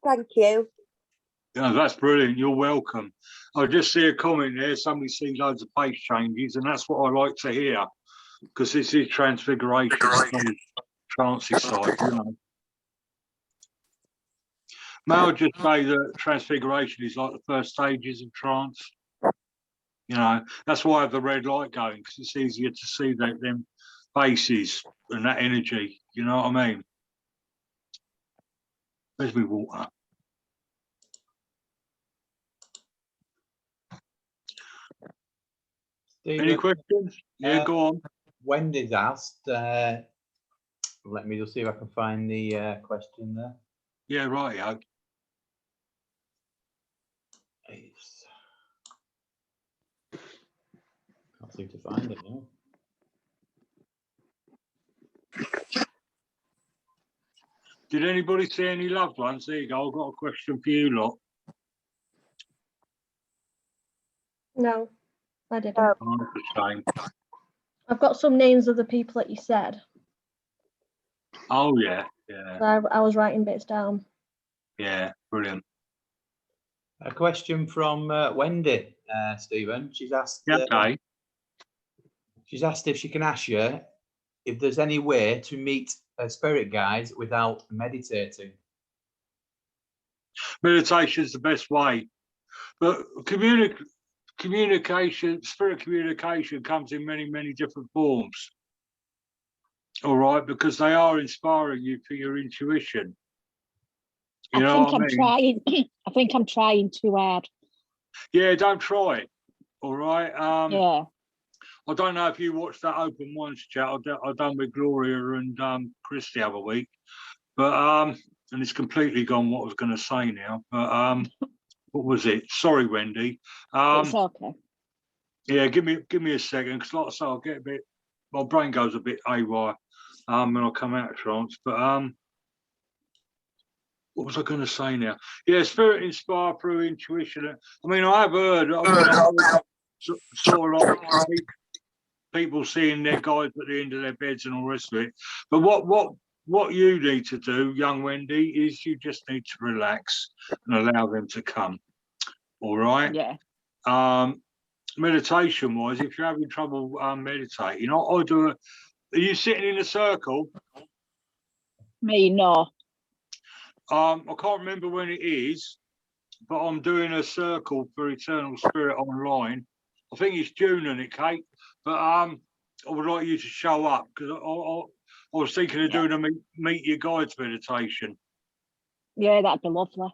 [SPEAKER 6] Thank you.
[SPEAKER 2] Yeah, that's brilliant. You're welcome. I just see a comment there. Somebody sees loads of face changes, and that's what I like to hear, because this is Transfiguration, Trance side, you know. May I just say that Transfiguration is like the first stages of trance. You know, that's why I have the red light going, because it's easier to see them faces and that energy. You know what I mean? Where's my water? Any
[SPEAKER 1] Stephen,
[SPEAKER 2] questions? Yeah, go on.
[SPEAKER 1] Wendy's asked, let me just see if I can find the question there.
[SPEAKER 2] Yeah, right, yeah.
[SPEAKER 1] It's- Can't seem to find it now.
[SPEAKER 2] Did anybody see any loved ones? There you go. I've got a question for you lot.
[SPEAKER 7] No, I didn't.
[SPEAKER 6] No.
[SPEAKER 2] Oh, that's a shame.
[SPEAKER 7] I've got some names of the people that you said.
[SPEAKER 2] Oh, yeah, yeah,
[SPEAKER 7] So I was writing bits down.
[SPEAKER 2] yeah, brilliant.
[SPEAKER 1] A question from Wendy, Stephen. She's asked.
[SPEAKER 2] Yeah, okay.
[SPEAKER 1] She's asked if she can ask you if there's any way to meet spirit guides without meditating.
[SPEAKER 2] Meditation is the best way, but communication, spirit communication comes in many, many different forms. All right, because they are inspiring you for your intuition. You know what I mean?
[SPEAKER 4] Trying. I think I'm trying too hard.
[SPEAKER 2] Yeah, don't try it. All right.
[SPEAKER 4] Yeah.
[SPEAKER 2] I don't know if you watched that open minds chat I done with Gloria and Chris the other week, but and it's completely gone what I was going to say now. But what was it? Sorry, Wendy.
[SPEAKER 4] It's okay.
[SPEAKER 2] Yeah, give me a second, because like I say, I'll get a bit. My brain goes a bit AWOL when I come out of trance. But what was I going to say now? Yeah, spirit inspired through intuition. I mean, I have heard. Sort of like people seeing their guides at the end of their beds and all the rest of it. But what you need to do, young Wendy, is you just need to relax and allow them to come. All right.
[SPEAKER 4] Yeah.
[SPEAKER 2] Meditation wise, if you're having trouble meditating, I do. Are you sitting in a circle?
[SPEAKER 4] Me, no.
[SPEAKER 2] I can't remember when it is, but I'm doing a circle for Eternal Spirit online. I think it's June, isn't it, Kate? But I would like you to show up, because I was thinking of doing a meet your guides meditation.
[SPEAKER 4] Yeah, that'd be lovely.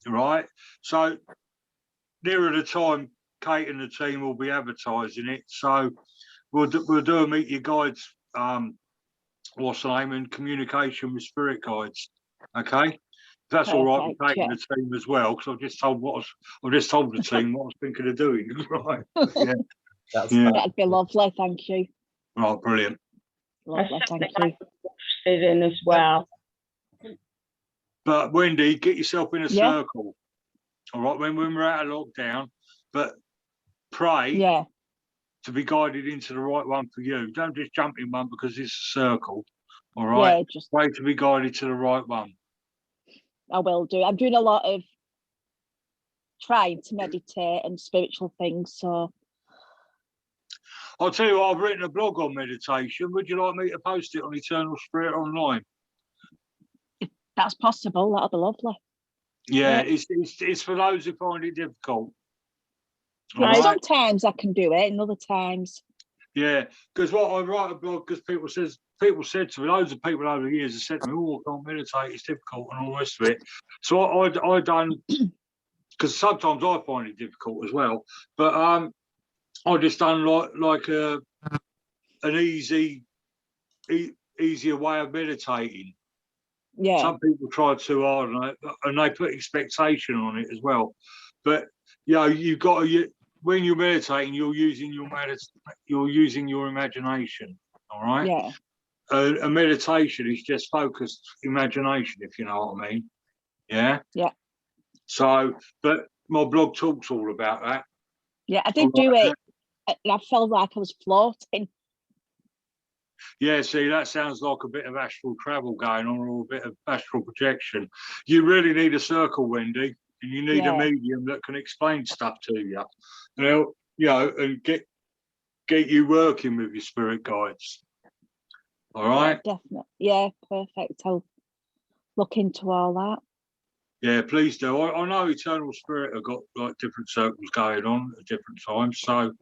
[SPEAKER 2] Right. So nearer the time, Kate and the team will be advertising it. So we'll do a meet your guides. What's the name? And communication with spirit guides. Okay. If that's all right with Kate and the team as well, because I've just told the team what I was thinking of doing. Right. Yeah.
[SPEAKER 4] That'd be lovely, thank you.
[SPEAKER 2] Right, brilliant.
[SPEAKER 4] Lovely, thank you.
[SPEAKER 8] In as well.
[SPEAKER 2] But Wendy, get yourself in a circle. All right, when we're out of lockdown, but pray to be guided into the right one for you. Don't just jump in one because it's a circle. All right.
[SPEAKER 4] Yeah, just
[SPEAKER 2] pray to be guided to the right one.
[SPEAKER 4] I will do. I'm doing a lot of trying to meditate and spiritual things, so
[SPEAKER 2] I'll tell you what, I've written a blog on meditation. Would you like me to post it on Eternal Spirit Online?
[SPEAKER 4] if that's possible, that'll be lovely.
[SPEAKER 2] Yeah, it's for those who find it difficult.
[SPEAKER 4] Yeah, sometimes I can do it, and other times.
[SPEAKER 2] Yeah, because what I write a blog, because people said to me, loads of people over the years have said to me, "Oh, I can't meditate, it's difficult," and all the rest of it. So I done, because sometimes I find it difficult as well. But I just done like an easier way of meditating.
[SPEAKER 4] Yeah.
[SPEAKER 2] Some people try too hard, and they put expectation on it as well. But you've got to. When you're meditating, you're using your imagination. All right.
[SPEAKER 4] Yeah.
[SPEAKER 2] A meditation is just focused imagination, if you know what I mean. Yeah.
[SPEAKER 4] Yeah.
[SPEAKER 2] So, but my blog talks all about that.
[SPEAKER 4] Yeah, I did do it, and I felt like I was floating.
[SPEAKER 2] Yeah, see, that sounds like a bit of astral travel going on, or a bit of astral projection. You really need a circle, Wendy. And you need a medium that can explain stuff to you, and get you working with your spirit guides. All right.
[SPEAKER 4] Yeah, definitely. Yeah, perfect. I'll look into all that.
[SPEAKER 2] Yeah, please do. I know Eternal Spirit have got like different circles going on at different times, so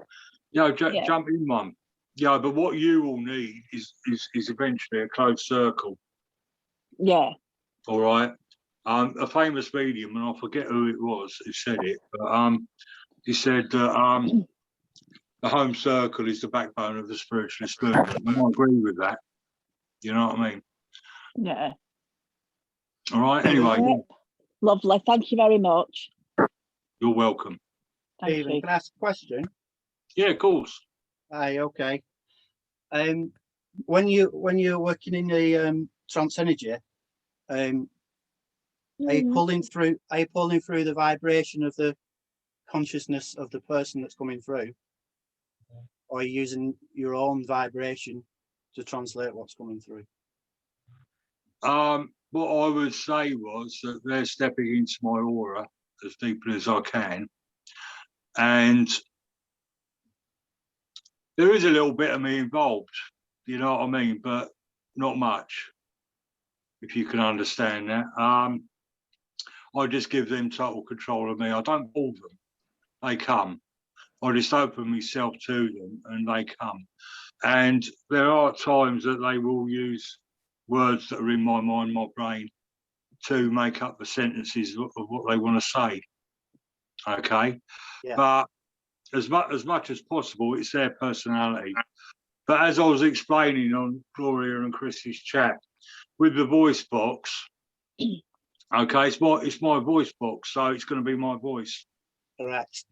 [SPEAKER 2] jump in one. Yeah, but what you will need is eventually a closed circle.
[SPEAKER 4] Yeah.
[SPEAKER 2] All right. A famous medium, and I forget who it was who said it, but he said that the home circle is the backbone of the spiritualist movement. And I agree with that. You know what I mean?
[SPEAKER 8] Yeah.
[SPEAKER 2] All right. Anyway,
[SPEAKER 8] Yep. Lovely. Thank you very much.
[SPEAKER 2] you're welcome.
[SPEAKER 8] Thank
[SPEAKER 9] Stephen,
[SPEAKER 8] you.
[SPEAKER 9] can I ask a question?
[SPEAKER 2] Yeah, of course.
[SPEAKER 9] Aye, okay. When you're working in the trance energy, are you pulling through the vibration of the consciousness of the person that's coming through, or are you using your own vibration to translate what's coming through?
[SPEAKER 2] What I would say was that they're stepping into my aura as deeply as I can, and there is a little bit of me involved, you know what I mean, but not much, if you can understand that. I just give them total control of me. I don't pull them, they come. I just open myself to them and they come. And there are times that they will use words that are in my mind, my brain, to make up the sentences of what they want to say. Okay.
[SPEAKER 9] Yeah.
[SPEAKER 2] But as much as possible, it's their personality. But as I was explaining on Gloria and Chris's chat, with the voice box, okay, it's my voice box, so it's going to be my voice.
[SPEAKER 9] Correct.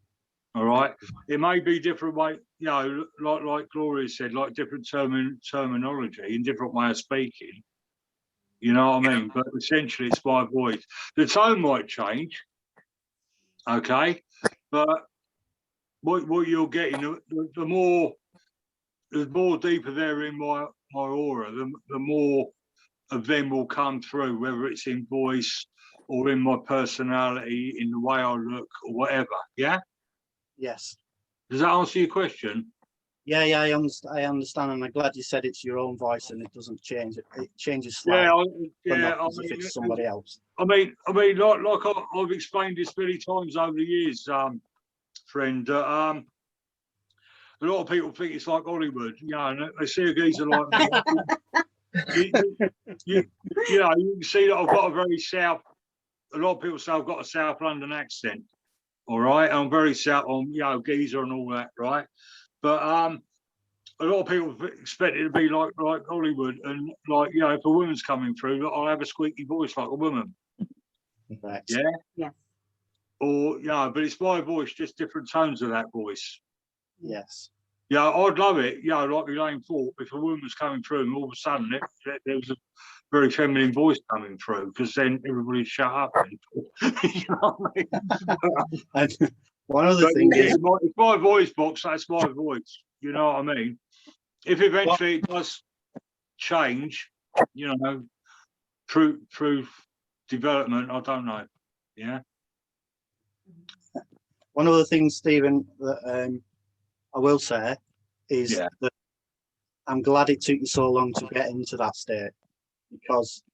[SPEAKER 2] All right. It may be different way, you know, like Gloria said, like different terminology and different way of speaking. You know what I mean? But essentially, it's my voice. The tone might change, okay, but what you're getting, the more deeper they're in my aura, the more of them will come through, whether it's in voice or in my personality, in the way I look or whatever. Yeah.
[SPEAKER 9] Yes.
[SPEAKER 2] Does that answer your question?
[SPEAKER 9] Yeah, I understand, and I'm glad you said it's your own voice and it doesn't change. It changes slightly, but not as if it's somebody else.
[SPEAKER 2] I mean, like I've explained this many times over the years, friend. A lot of people think it's like Hollywood, you know, and they see a geezer like me. you know, you can see that I've got a very south. A lot of people say I've got a South London accent. All right, I'm very south on, you know, geezer and all that, right? But a lot of people expect it to be like Hollywood, and like, you know, if a woman's coming through, I'll have a squeaky voice like a woman.
[SPEAKER 9] Right.
[SPEAKER 2] Yeah.
[SPEAKER 6] Yeah.
[SPEAKER 2] Or yeah, but it's my voice, just different tones of that voice.
[SPEAKER 9] Yes.
[SPEAKER 2] Yeah, I'd love it. Yeah, like Elaine thought, if a woman was coming through and all of a sudden there was a very feminine voice coming through, because then everybody shut up. You know what I mean?
[SPEAKER 9] And one other thing is,
[SPEAKER 2] it's my voice box. That's my voice. You know what I mean? If eventually it does change, you know, through development, I don't know. Yeah.
[SPEAKER 9] one of the things, Stephen, that I will say is that I'm glad it took you so long to get into that state, because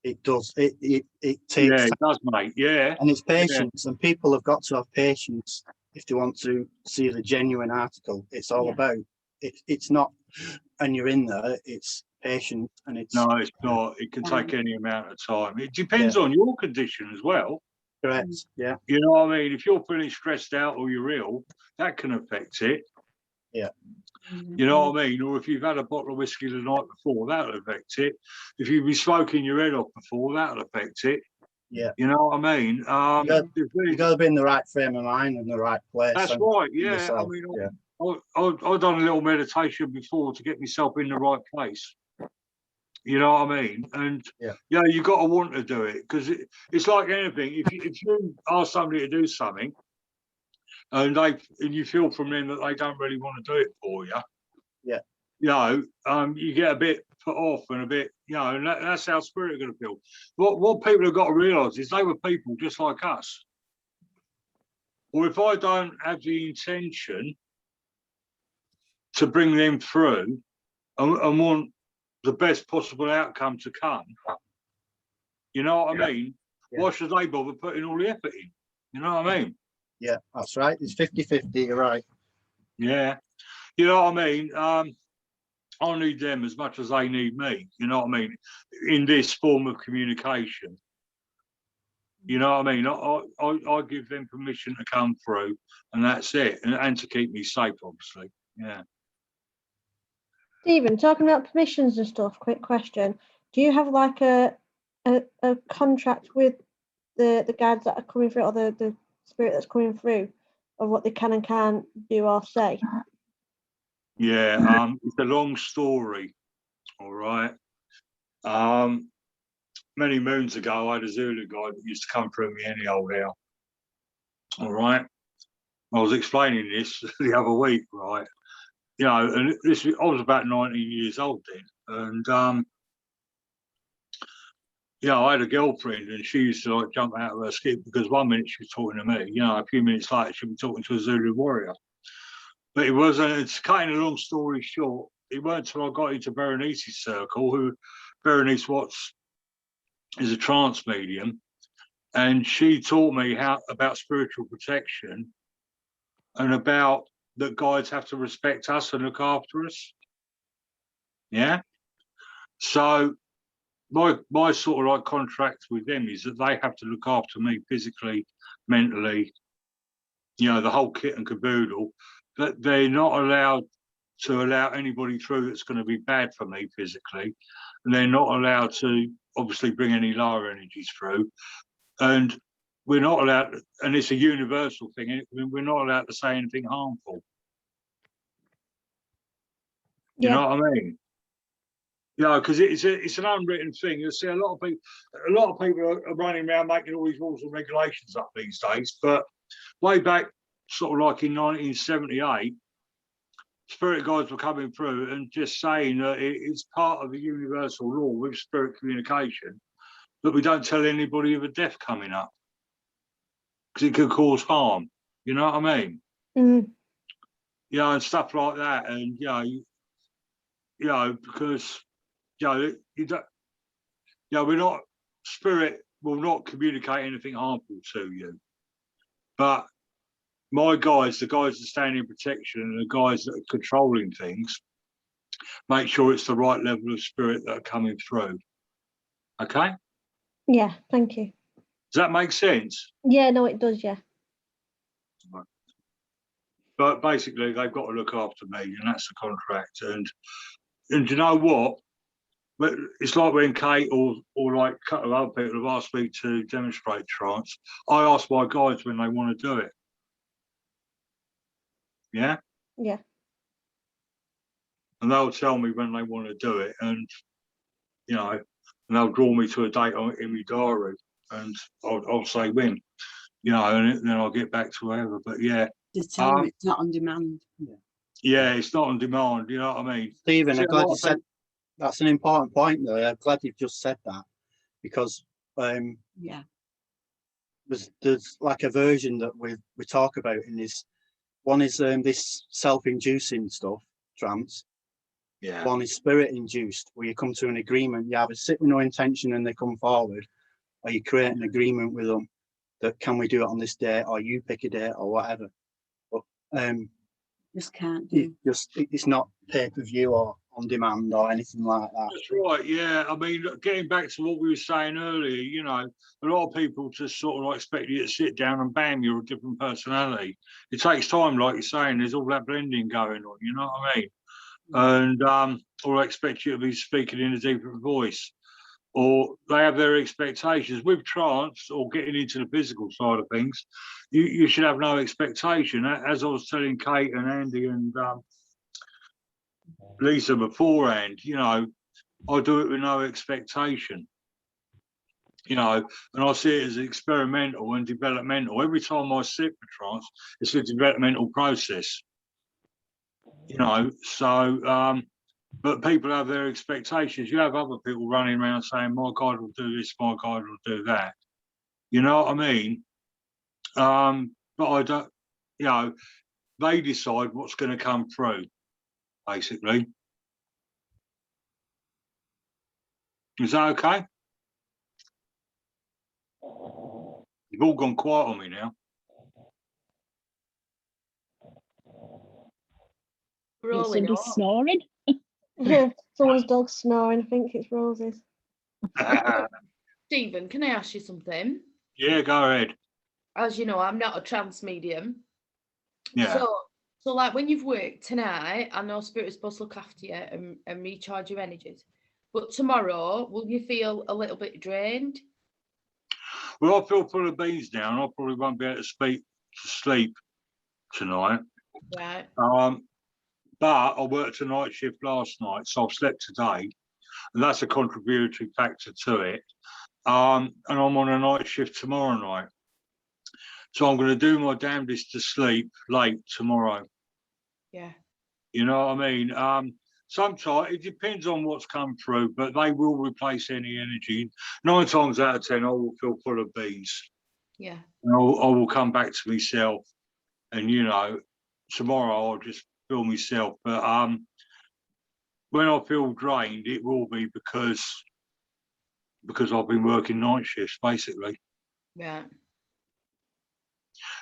[SPEAKER 9] it does. It takes.
[SPEAKER 2] Yeah, it does, mate. Yeah.
[SPEAKER 9] And it's patience, and people have got to have patience if they want to see the genuine article. It's all about it. It's not, and you're in there. It's patient, and it's
[SPEAKER 2] no, it's not. It can take any amount of time. It depends on your condition as well.
[SPEAKER 9] correct. Yeah.
[SPEAKER 2] You know what I mean? If you're feeling stressed out or you're ill, that can affect it.
[SPEAKER 9] Yeah.
[SPEAKER 2] You know what I mean? Or if you've had a bottle of whiskey the night before, that'll affect it. If you've been smoking your head off before, that'll affect it.
[SPEAKER 9] Yeah.
[SPEAKER 2] You know what I mean?
[SPEAKER 9] You got to be in the right frame of mind and the right place.
[SPEAKER 2] That's right. Yeah.
[SPEAKER 9] Yourself.
[SPEAKER 2] I mean, I've done a little meditation before to get myself in the right place. You know what I mean? And yeah, you got to want to do it, because it's like anything. If you ask somebody to do something, and you feel from them that they don't really want to do it for you, you know, you get a bit put off and a bit, you know, and that's how spirit are going to feel. What people have got to realise is they were people just like us. Or if I don't have the intention to bring them through and want the best possible outcome to come, you know what I mean? Why should they bother putting all the effort in? You know what I mean?
[SPEAKER 9] Yeah, that's right. It's 50-50, you're right.
[SPEAKER 2] Yeah. You know what I mean? I need them as much as they need me, you know what I mean? In this form of communication. You know what I mean? I give them permission to come through, and that's it, and to keep me safe, obviously. Yeah.
[SPEAKER 7] Stephen, talking about permissions and stuff, quick question. Do you have like a contract with the guides that are coming through, or the spirit that's coming through, of what they can and can't do or say?
[SPEAKER 2] Yeah, it's a long story, all right. Many moons ago, I had a Zulu guy that used to come through me any old how. All right. I was explaining this the other week, right? You know, and I was about 19 years old then, and yeah, I had a girlfriend, and she used to like jump out of her skin because 1 minute she was talking to me, you know, a few minutes later she'd be talking to a Zulu warrior. But it wasn't. It's cutting a long story short. It weren't until I got into Berenice's circle, who Berenice Watts is a trance medium, and she taught me about spiritual protection and about that guides have to respect us and look after us. Yeah. So my sort of like contract with them is that they have to look after me physically, mentally, you know, the whole kit and caboodle. But they're not allowed to allow anybody through that's going to be bad for me physically, and they're not allowed to obviously bring any lower energies through. And we're not allowed, and it's a universal thing, we're not allowed to say anything harmful. You know what I mean? You know, because it's an unwritten thing. You see, a lot of people are running around making all these rules and regulations up these days. But way back, sort of like in 1978, spirit guides were coming through and just saying that it's part of the universal law with spirit communication that we don't tell anybody of a death coming up because it could cause harm. You know what I mean?
[SPEAKER 7] Mm.
[SPEAKER 2] You know, and stuff like that. And you know, because you don't. Yeah, we're not. Spirit will not communicate anything harmful to you, but my guys, the guys that stand in protection and the guys that are controlling things, make sure it's the right level of spirit that are coming through. Okay?
[SPEAKER 7] Yeah, thank you.
[SPEAKER 2] Does that make sense?
[SPEAKER 7] Yeah, no, it does, yeah.
[SPEAKER 2] But basically, they've got to look after me, and that's the contract. And you know what? But it's like when Kate or like a couple of other people have asked me to demonstrate trance. I ask my guides when they want to do it. Yeah?
[SPEAKER 7] Yeah.
[SPEAKER 2] And they'll tell me when they want to do it, and you know, and they'll draw me to a date in my diary, and I'll say when, you know, and then I'll get back to whoever. But yeah,
[SPEAKER 10] just tell them it's not on demand.
[SPEAKER 2] Yeah, it's not on demand. You know what I mean,
[SPEAKER 9] Stephen? I'm glad you said that's an important point. Though I'm glad you've just said that because
[SPEAKER 10] yeah,
[SPEAKER 9] there's like a version that we talk about in this. One is this self-inducing stuff, trance.
[SPEAKER 2] Yeah.
[SPEAKER 9] One is spirit-induced, where you come to an agreement. You either sit with no intention and they come forward, or you create an agreement with them that can we do it on this date, or you pick a date, or whatever. But
[SPEAKER 10] just can't do.
[SPEAKER 9] It's not pay-per-view or on demand or anything like that.
[SPEAKER 2] That's right. Yeah, I mean, getting back to what we were saying earlier, you know, a lot of people just sort of like expect you to sit down and bam, you're a different personality. It takes time, like you're saying. There's all that blending going on. You know what I mean? And or I expect you to be speaking in a different voice, or they have their expectations. With trance or getting into the physical side of things, you should have no expectation. As I was telling Kate and Andy and Lisa beforehand, you know, I do it with no expectation. You know, and I see it as experimental and developmental. Every time I sit for trance, it's a developmental process. You know, so but people have their expectations. You have other people running around saying, my guide will do this, my guide will do that. You know what I mean? But I don't, you know, they decide what's going to come through, basically. Is that okay? You've all gone quiet on me now.
[SPEAKER 8] Somebody's snoring.
[SPEAKER 7] Someone's dog's snoring. I think it's Rose's.
[SPEAKER 3] Stephen, can I ask you something?
[SPEAKER 2] Yeah, go ahead.
[SPEAKER 3] As you know, I'm not a trance medium.
[SPEAKER 2] Yeah.
[SPEAKER 3] So like when you've worked tonight, I know Spirit is supposed to look after you and recharge your energies. But tomorrow, will you feel a little bit drained?
[SPEAKER 2] Well, I feel full of beans now, and I probably won't be able to sleep tonight.
[SPEAKER 3] Right.
[SPEAKER 2] But I worked a night shift last night, so I've slept today, and that's a contributory factor to it. And I'm on a night shift tomorrow night, so I'm going to do my damnedest to sleep late tomorrow.
[SPEAKER 3] Yeah.
[SPEAKER 2] You know what I mean? Sometimes it depends on what's come through, but they will replace any energy. 9 times out of 10, I will feel full of bees.
[SPEAKER 3] Yeah.
[SPEAKER 2] And I will come back to myself, and you know, tomorrow I'll just feel myself. But when I feel drained, it will be because I've been working night shifts, basically.
[SPEAKER 3] Yeah.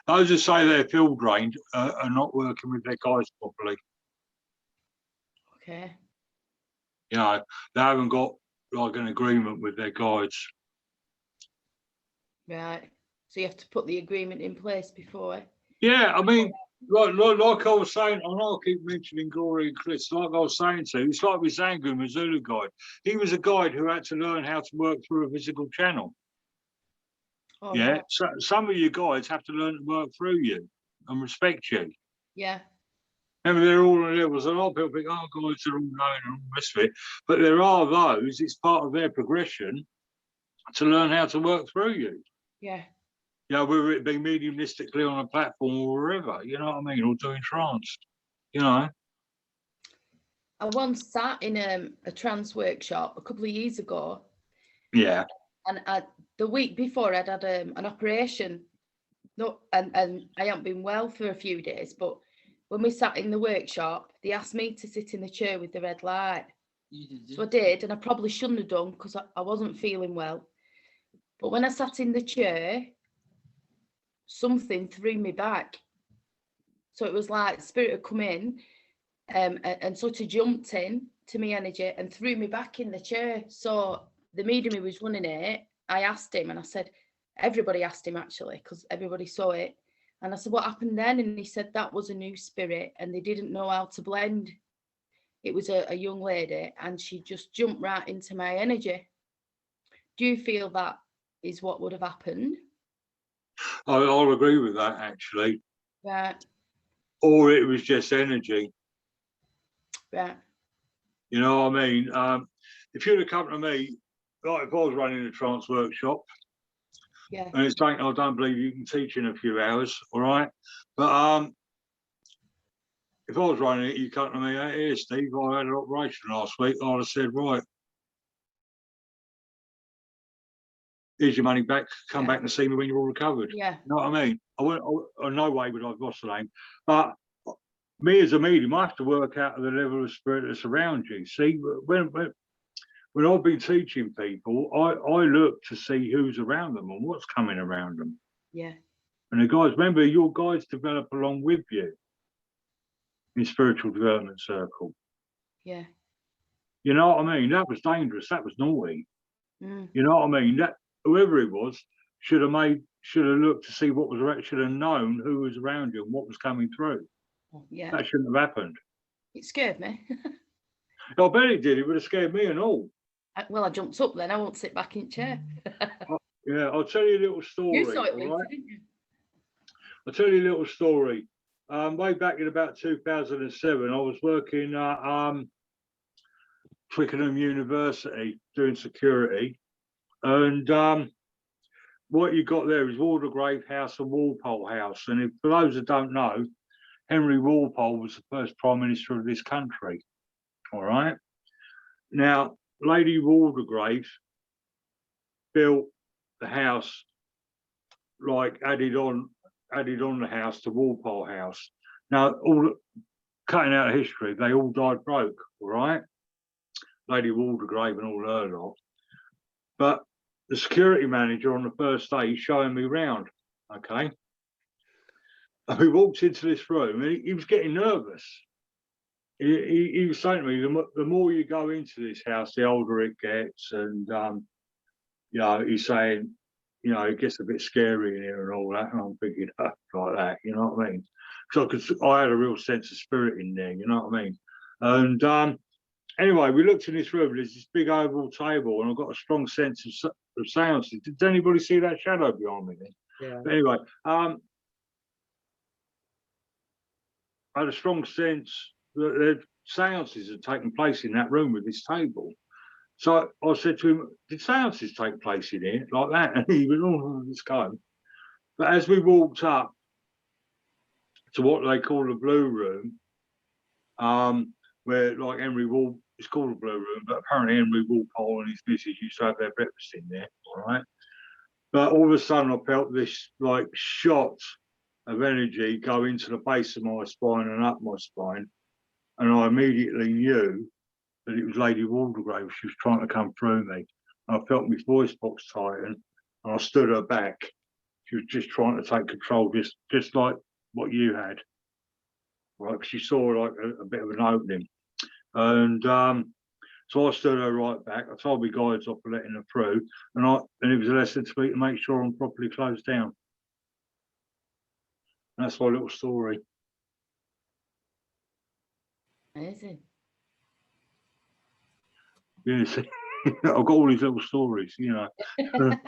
[SPEAKER 2] Those who say they feel drained are not working with their guys properly.
[SPEAKER 3] Okay.
[SPEAKER 2] You know, they haven't got like an agreement with their guides.
[SPEAKER 3] Right. So you have to put the agreement in place before.
[SPEAKER 2] Yeah, I mean, like I was saying, I know I keep mentioning Glory and Chris, like I was saying to you, it's like with Zangu, Missoula guide. He was a guide who had to learn how to work through a physical channel.
[SPEAKER 3] Oh,
[SPEAKER 2] Yeah,
[SPEAKER 3] right.
[SPEAKER 2] so some of you guys have to learn to work through you and respect you.
[SPEAKER 3] Yeah.
[SPEAKER 2] I mean, they're all on levels. A lot of people think, oh, guys are all knowing and all the rest of it. But there are those, it's part of their progression to learn how to work through you.
[SPEAKER 3] Yeah.
[SPEAKER 2] You know, whether it be mediumistically on a platform or wherever, you know what I mean, or doing trance, you know.
[SPEAKER 3] I once sat in a trance workshop a couple of years ago.
[SPEAKER 2] Yeah.
[SPEAKER 3] And the week before, I'd had an operation. No, and I haven't been well for a few days. But when we sat in the workshop, they asked me to sit in the chair with the red light. So I did, and I probably shouldn't have done because I wasn't feeling well. But when I sat in the chair, something threw me back. So it was like Spirit had come in and sort of jumped in to me energy and threw me back in the chair. So the medium who was running it, I asked him and I said, everybody asked him actually, because everybody saw it. And I said, what happened then? And he said, that was a new spirit and they didn't know how to blend. It was a young lady and she just jumped right into my energy. Do you feel that is what would have happened?
[SPEAKER 2] I'll agree with that, actually.
[SPEAKER 3] Right.
[SPEAKER 2] Or it was just energy.
[SPEAKER 3] Right.
[SPEAKER 2] You know what I mean? If you'd have come to me, like if I was running a trance workshop,
[SPEAKER 3] yeah,
[SPEAKER 2] and it's something I don't believe you can teach in a few hours, all right? But if I was running it, you come to me, hey, here, Steve, I had an operation last week. I'd have said, right, here's your money back. Come back and see me when you're all recovered.
[SPEAKER 3] Yeah.
[SPEAKER 2] You know what I mean? No way would I've lost the name. But me as a medium, I have to work out the level of spirit that's around you. See, when I've been teaching people, I look to see who's around them and what's coming around them.
[SPEAKER 3] Yeah.
[SPEAKER 2] And the guys, remember, your guys develop along with you in spiritual development circle.
[SPEAKER 3] Yeah.
[SPEAKER 2] You know what I mean? That was dangerous. That was naughty.
[SPEAKER 3] Mm.
[SPEAKER 2] You know what I mean? That whoever it was should have looked to see what was around, should have known who was around you and what was coming through.
[SPEAKER 3] Yeah.
[SPEAKER 2] That shouldn't have happened.
[SPEAKER 3] It scared me.
[SPEAKER 2] I bet it did. It would have scared me and all.
[SPEAKER 3] Well, I jumped up then. I won't sit back in chair.
[SPEAKER 2] Yeah, I'll tell you a little story.
[SPEAKER 3] You saw it later,
[SPEAKER 2] right?
[SPEAKER 3] didn't you?
[SPEAKER 2] I'll tell you a little story. Way back in about 2007, I was working at Twickenham University doing security. And what you got there is Waldegrave House and Walpole House. And for those that don't know, Henry Walpole was the first Prime Minister of this country. All right. Now, Lady Waldegrave built the house, like added on the house to Walpole House. Now, cutting out of history, they all died broke, all right? Lady Waldegrave and all her lot. But the security manager on the first day, he's showing me round, okay? And we walked into this room and he was getting nervous. He was saying to me, the more you go into this house, the older it gets. And, you know, he's saying, you know, it gets a bit scary in here and all that. And I'm thinking, like that, you know what I mean? Because I had a real sense of spirit in there, you know what I mean? And anyway, we looked in this room. There's this big oval table, and I've got a strong sense of seances. Did anybody see that shadow behind me?
[SPEAKER 9] Yeah.
[SPEAKER 2] But anyway, I had a strong sense that the seances had taken place in that room with this table. So I said to him, did seances take place in here like that? And he went, oh, let's go. But as we walked up to what they call the blue room, where like Henry Wall, it's called a blue room, but apparently Henry Walpole and his missus used to have their breakfast in there, all right? But all of a sudden I felt this like shot of energy go into the base of my spine and up my spine. And I immediately knew that it was Lady Waldegrave. She was trying to come through me. And I felt my voice box tighten and I stood her back. She was just trying to take control, just like what you had. Right, she saw like a bit of an opening. And so I stood her right back. I told my guides off for letting her through. And it was a lesson to me to make sure I'm properly closed down. And that's my little story.
[SPEAKER 3] Amazing.
[SPEAKER 2] Yeah, see, I've got all these little stories, you know.
[SPEAKER 3] I like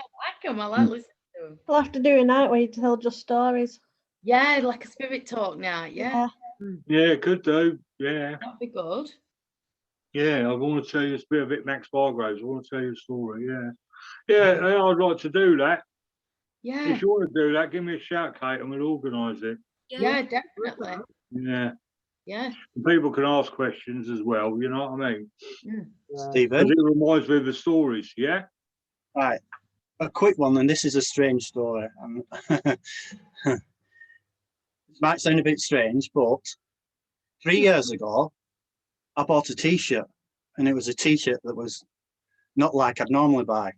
[SPEAKER 3] them. I like listening to them.
[SPEAKER 7] We'll have to do a night where you tell just stories.
[SPEAKER 3] Yeah, like a spirit talk night. Yeah.
[SPEAKER 2] Yeah, could do. Yeah.
[SPEAKER 3] That'd be good.
[SPEAKER 2] Yeah, I want to tell you a bit Max Bargraves. I want to tell you a story. Yeah. Yeah, I'd like to do that.
[SPEAKER 3] Yeah.
[SPEAKER 2] If you want to do that, give me a shout, Kate, and we'll organise it.
[SPEAKER 3] Yeah, definitely.
[SPEAKER 2] Yeah.
[SPEAKER 3] Yeah.
[SPEAKER 2] And people can ask questions as well, you know what I mean?
[SPEAKER 9] Stephen?
[SPEAKER 2] It reminds me of the stories, yeah?
[SPEAKER 9] Right. A quick one, and this is a strange story. It might sound a bit strange, but 3 years ago, I bought a t-shirt, and it was a t-shirt that was not like I'd normally buy.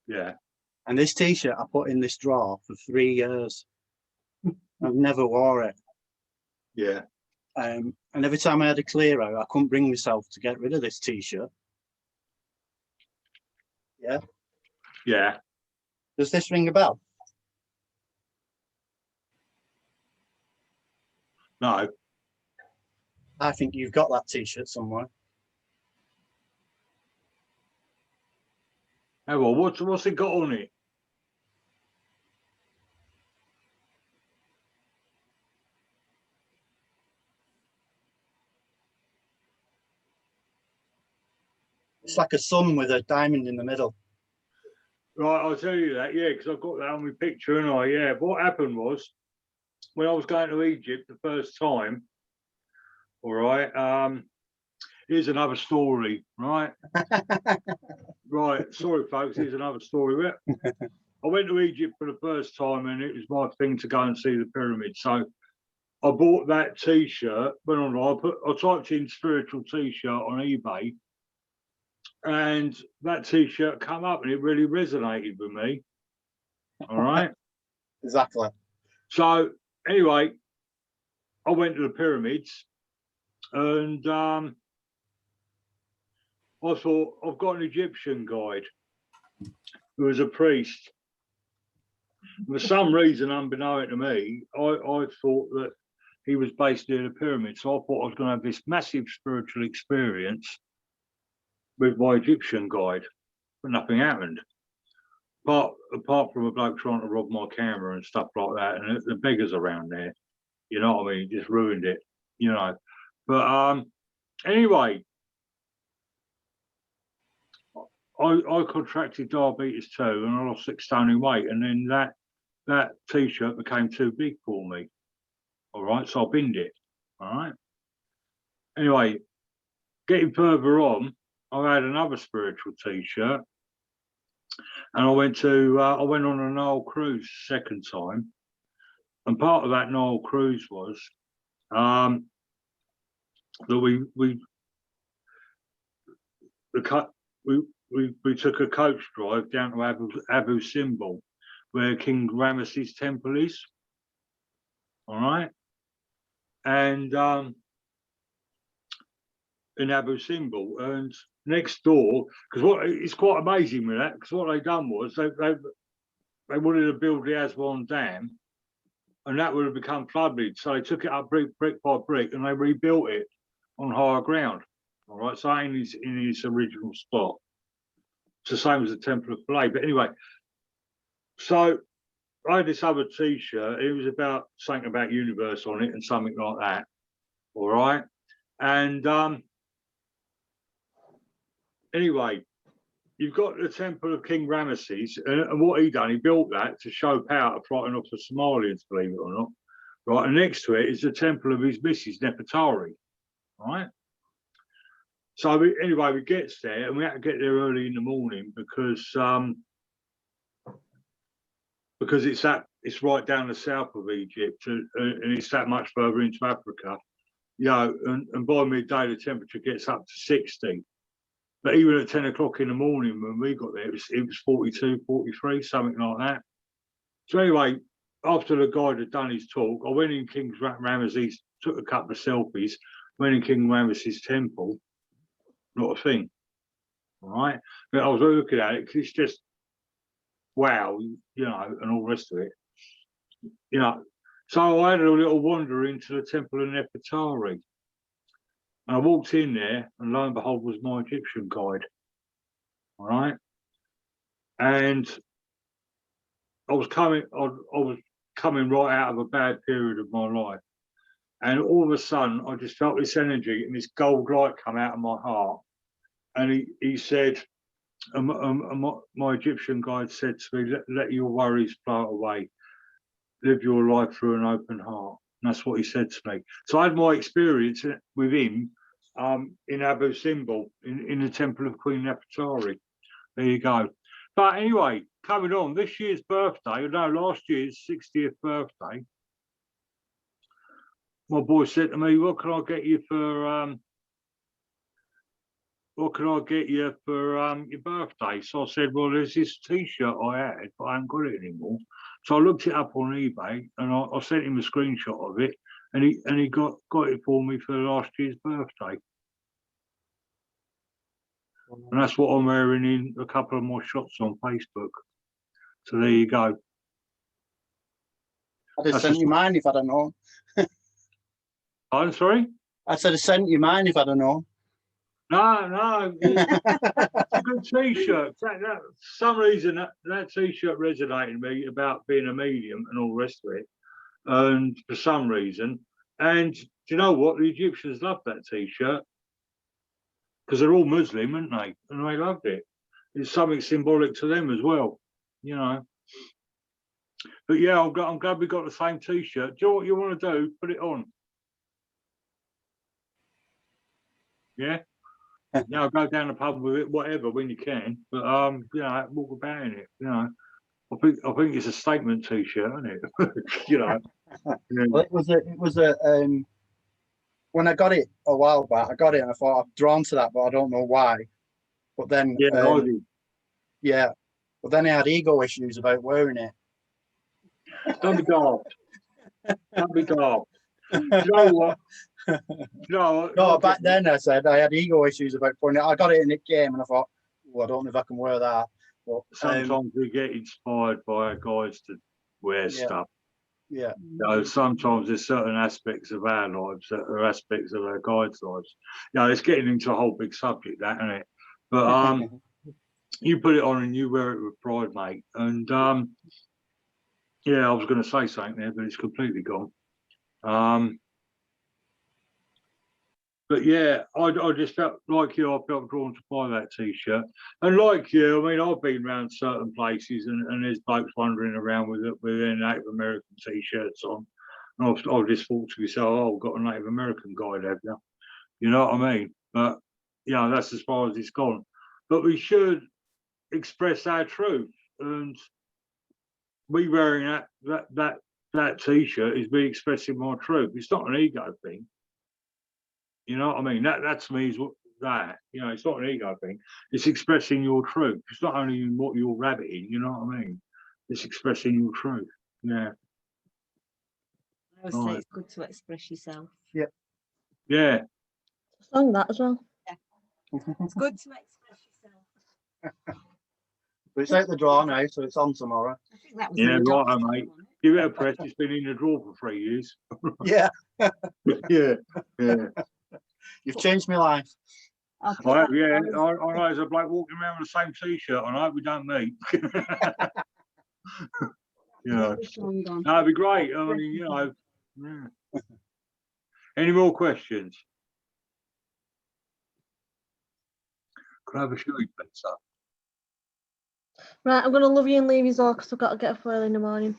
[SPEAKER 2] Yeah.
[SPEAKER 9] And this t-shirt I put in this drawer for 3 years. I've never wore it.
[SPEAKER 2] Yeah.
[SPEAKER 9] And every time I had a clear out, I couldn't bring myself to get rid of this t-shirt. Yeah.
[SPEAKER 2] Yeah.
[SPEAKER 9] Does this ring a bell?
[SPEAKER 2] No.
[SPEAKER 9] I think you've got that t-shirt somewhere.
[SPEAKER 2] Oh, well, what's it got on it?
[SPEAKER 9] It's like a sun with a diamond in the middle.
[SPEAKER 2] Right, I'll tell you that, yeah, because I've got that on my picture, and yeah. What happened was, when I was going to Egypt the first time, all right, here's another story, right? Right, sorry, folks, here's another story. I went to Egypt for the first time, and it was my thing to go and see the pyramids. So I bought that T-shirt, went on, I typed in spiritual T-shirt on eBay, and that T-shirt came up, and it really resonated with me. All right.
[SPEAKER 9] Exactly.
[SPEAKER 2] So anyway, I went to the pyramids, and I thought, I've got an Egyptian guide who was a priest. For some reason, unbeknown to me, I thought that he was based near the pyramid. So I thought I was going to have this massive spiritual experience with my Egyptian guide, but nothing happened. But apart from a bloke trying to rob my camera and stuff like that, and the beggars around there, you know what I mean, just ruined it, you know. But anyway, I contracted diabetes too, and I lost 6 stone in weight, and then that T-shirt became too big for me. All right, so I binned it. All right. Anyway, getting further on, I had another spiritual T-shirt, and I went on a Nile cruise second time, and part of that Nile cruise was that we took a coach drive down to Abu Simbel, where King Ramesses' temple is. All right, and in Abu Simbel, and next door, because what it's quite amazing with that, because what they done was they wanted to build the Aswan Dam, and that would have become flooded. So they took it up brick by brick, and they rebuilt it on higher ground. All right, so in his original spot. It's the same as the Temple of Philae. But anyway, so I had this other T-shirt. It was about something about universe on it and something like that. All right, and anyway, you've got the Temple of King Ramesses, and what he done, he built that to show power to frighten off the Somalians, believe it or not. Right, and next to it is the temple of his missus, Nefertari. Right. So anyway, we gets there, and we had to get there early in the morning because it's right down the south of Egypt, and it's that much further into Africa. You know, and by midday the temperature gets up to 60. But even at 10 o'clock in the morning when we got there, it was 42, 43, something like that. So anyway, after the guide had done his talk, I went in King Ramesses, took a couple of selfies, went in King Ramesses' temple, not a thing. All right. But I was looking at it because it's just wow, you know, and all the rest of it. You know. So I had a little wander into the temple of Nefertari. And I walked in there, and lo and behold was my Egyptian guide. All right. And I was coming right out of a bad period of my life. And all of a sudden I just felt this energy and this gold light come out of my heart. And he said, my Egyptian guide said to me, let your worries float away. Live your life through an open heart. And that's what he said to me. So I had my experience with him in Abu Simbel, in the temple of Queen Nefertari. There you go. But anyway, coming on, this year's birthday, no, last year's 60th birthday, my boy said to me, what can I get you for your birthday? So I said, well, there's this T-shirt I had, but I haven't got it anymore. So I looked it up on eBay, and I sent him a screenshot of it, and he got it for me for last year's birthday. And that's what I'm wearing in a couple of my shots on Facebook. So there you go.
[SPEAKER 9] I'd have sent you mine if I'd have known.
[SPEAKER 2] I'm sorry?
[SPEAKER 9] I said I sent you mine if I'd have known.
[SPEAKER 2] No, it's a good T-shirt. For some reason, that T-shirt resonated with me about being a medium and all the rest of it. And for some reason, and do you know what? The Egyptians loved that T-shirt because they're all Muslim, aren't they? And they loved it. It's something symbolic to them as well, you know. But yeah, I'm glad we got the same T-shirt. Do you know what you want to do? Put it on. Yeah. Yeah, I'll go down the pub with it, whatever, when you can. But you know, walk about in it. You know, I think it's a statement T-shirt, isn't it? You know. Yeah.
[SPEAKER 9] Well, it was a when I got it a while back, I got it and I thought I'm drawn to that, but I don't know why. But then yeah, but then I had ego issues about wearing it.
[SPEAKER 2] Don't be daft. Don't be daft. Do you know what?
[SPEAKER 9] No, back then I said I had ego issues about putting it. I got it and it came, and I thought, well, I don't know if I can wear that. But
[SPEAKER 2] sometimes we get inspired by our guides to wear stuff.
[SPEAKER 9] Yeah.
[SPEAKER 2] You know, sometimes there's certain aspects of our lives that are aspects of our guides' lives. You know, it's getting into a whole big subject, that, isn't it? But you put it on and you wear it with pride, mate. And yeah, I was going to say something there, but it's completely gone. But yeah, I just felt like you. I felt drawn to buy that T-shirt, and like you, I mean, I've been around certain places, and there's blokes wandering around with their Native American T-shirts on, and I've just thought to myself, oh, I've got a Native American guide, have you? You know what I mean? But you know, that's as far as it's gone. But we should express our truth, and me wearing that T-shirt is me expressing my truth. It's not an ego thing. You know what I mean? That to me is what that, you know, it's not an ego thing. It's expressing your truth. It's not only in what you're rabbiting, you know what I mean? It's expressing your truth. Yeah.
[SPEAKER 10] I always say it's good to express yourself.
[SPEAKER 9] Yeah.
[SPEAKER 2] Yeah.
[SPEAKER 7] Song that as well.
[SPEAKER 10] Yeah. It's good to express yourself.
[SPEAKER 9] But it's out the drawer now, so it's on tomorrow.
[SPEAKER 10] I think that was
[SPEAKER 2] Yeah,
[SPEAKER 10] in the
[SPEAKER 2] right,
[SPEAKER 10] document,
[SPEAKER 2] mate.
[SPEAKER 10] wasn't it?
[SPEAKER 2] Give it a press. It's been in the drawer for 3 years.
[SPEAKER 9] Yeah,
[SPEAKER 2] Yeah, yeah.
[SPEAKER 9] you've changed my life.
[SPEAKER 10] I'll put
[SPEAKER 2] I have,
[SPEAKER 10] that
[SPEAKER 2] yeah.
[SPEAKER 10] down.
[SPEAKER 2] I know there's a bloke walking around with the same T-shirt on. I hope we don't meet. Yeah.
[SPEAKER 10] This one gone.
[SPEAKER 2] No, it'd be great. I mean, you know. Yeah. Any more questions? Could I have a shoe, please, sir?
[SPEAKER 7] Right, I'm gonna love you and leave you all because I've got to get up early in the morning.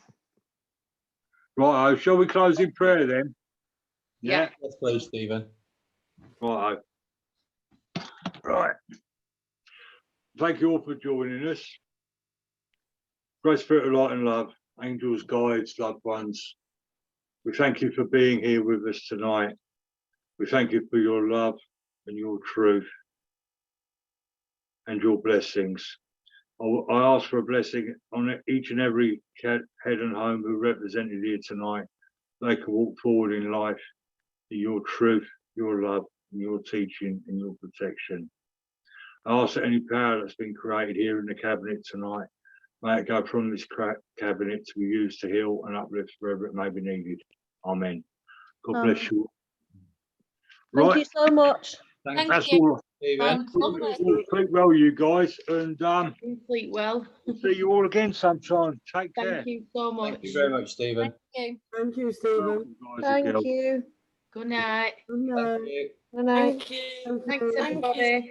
[SPEAKER 2] Right, shall we close in prayer then?
[SPEAKER 3] Yeah.
[SPEAKER 1] Yes, please, Stephen.
[SPEAKER 2] Right. Right. Thank you all for joining us. Great Spirit of light and love, angels, guides, loved ones. We thank you for being here with us tonight. We thank you for your love and your truth and your blessings. I ask for a blessing on each and every head and home who represented here tonight. They can walk forward in life in your truth, your love, and your teaching and your protection. I ask that any power that's been created here in the cabinet tonight, may it go from this cabinet to be used to heal and uplift wherever it may be needed. Amen. God bless you.
[SPEAKER 7] Thank you so much.
[SPEAKER 1] Thank
[SPEAKER 2] That's
[SPEAKER 4] you.
[SPEAKER 2] all.
[SPEAKER 1] Stephen.
[SPEAKER 2] Sleep well, you guys, and
[SPEAKER 3] You sleep well.
[SPEAKER 2] we'll see you all again sometime. Take care.
[SPEAKER 3] Thank you so much.
[SPEAKER 1] Thank you very much, Stephen.
[SPEAKER 4] Thank you.
[SPEAKER 5] Thank you, Stephen.
[SPEAKER 2] Welcome, guys and girls.
[SPEAKER 7] Thank you.
[SPEAKER 3] Good night.
[SPEAKER 5] Good night.
[SPEAKER 1] Thank you.
[SPEAKER 7] Good night.
[SPEAKER 5] Thank you.
[SPEAKER 3] Thanks, everybody.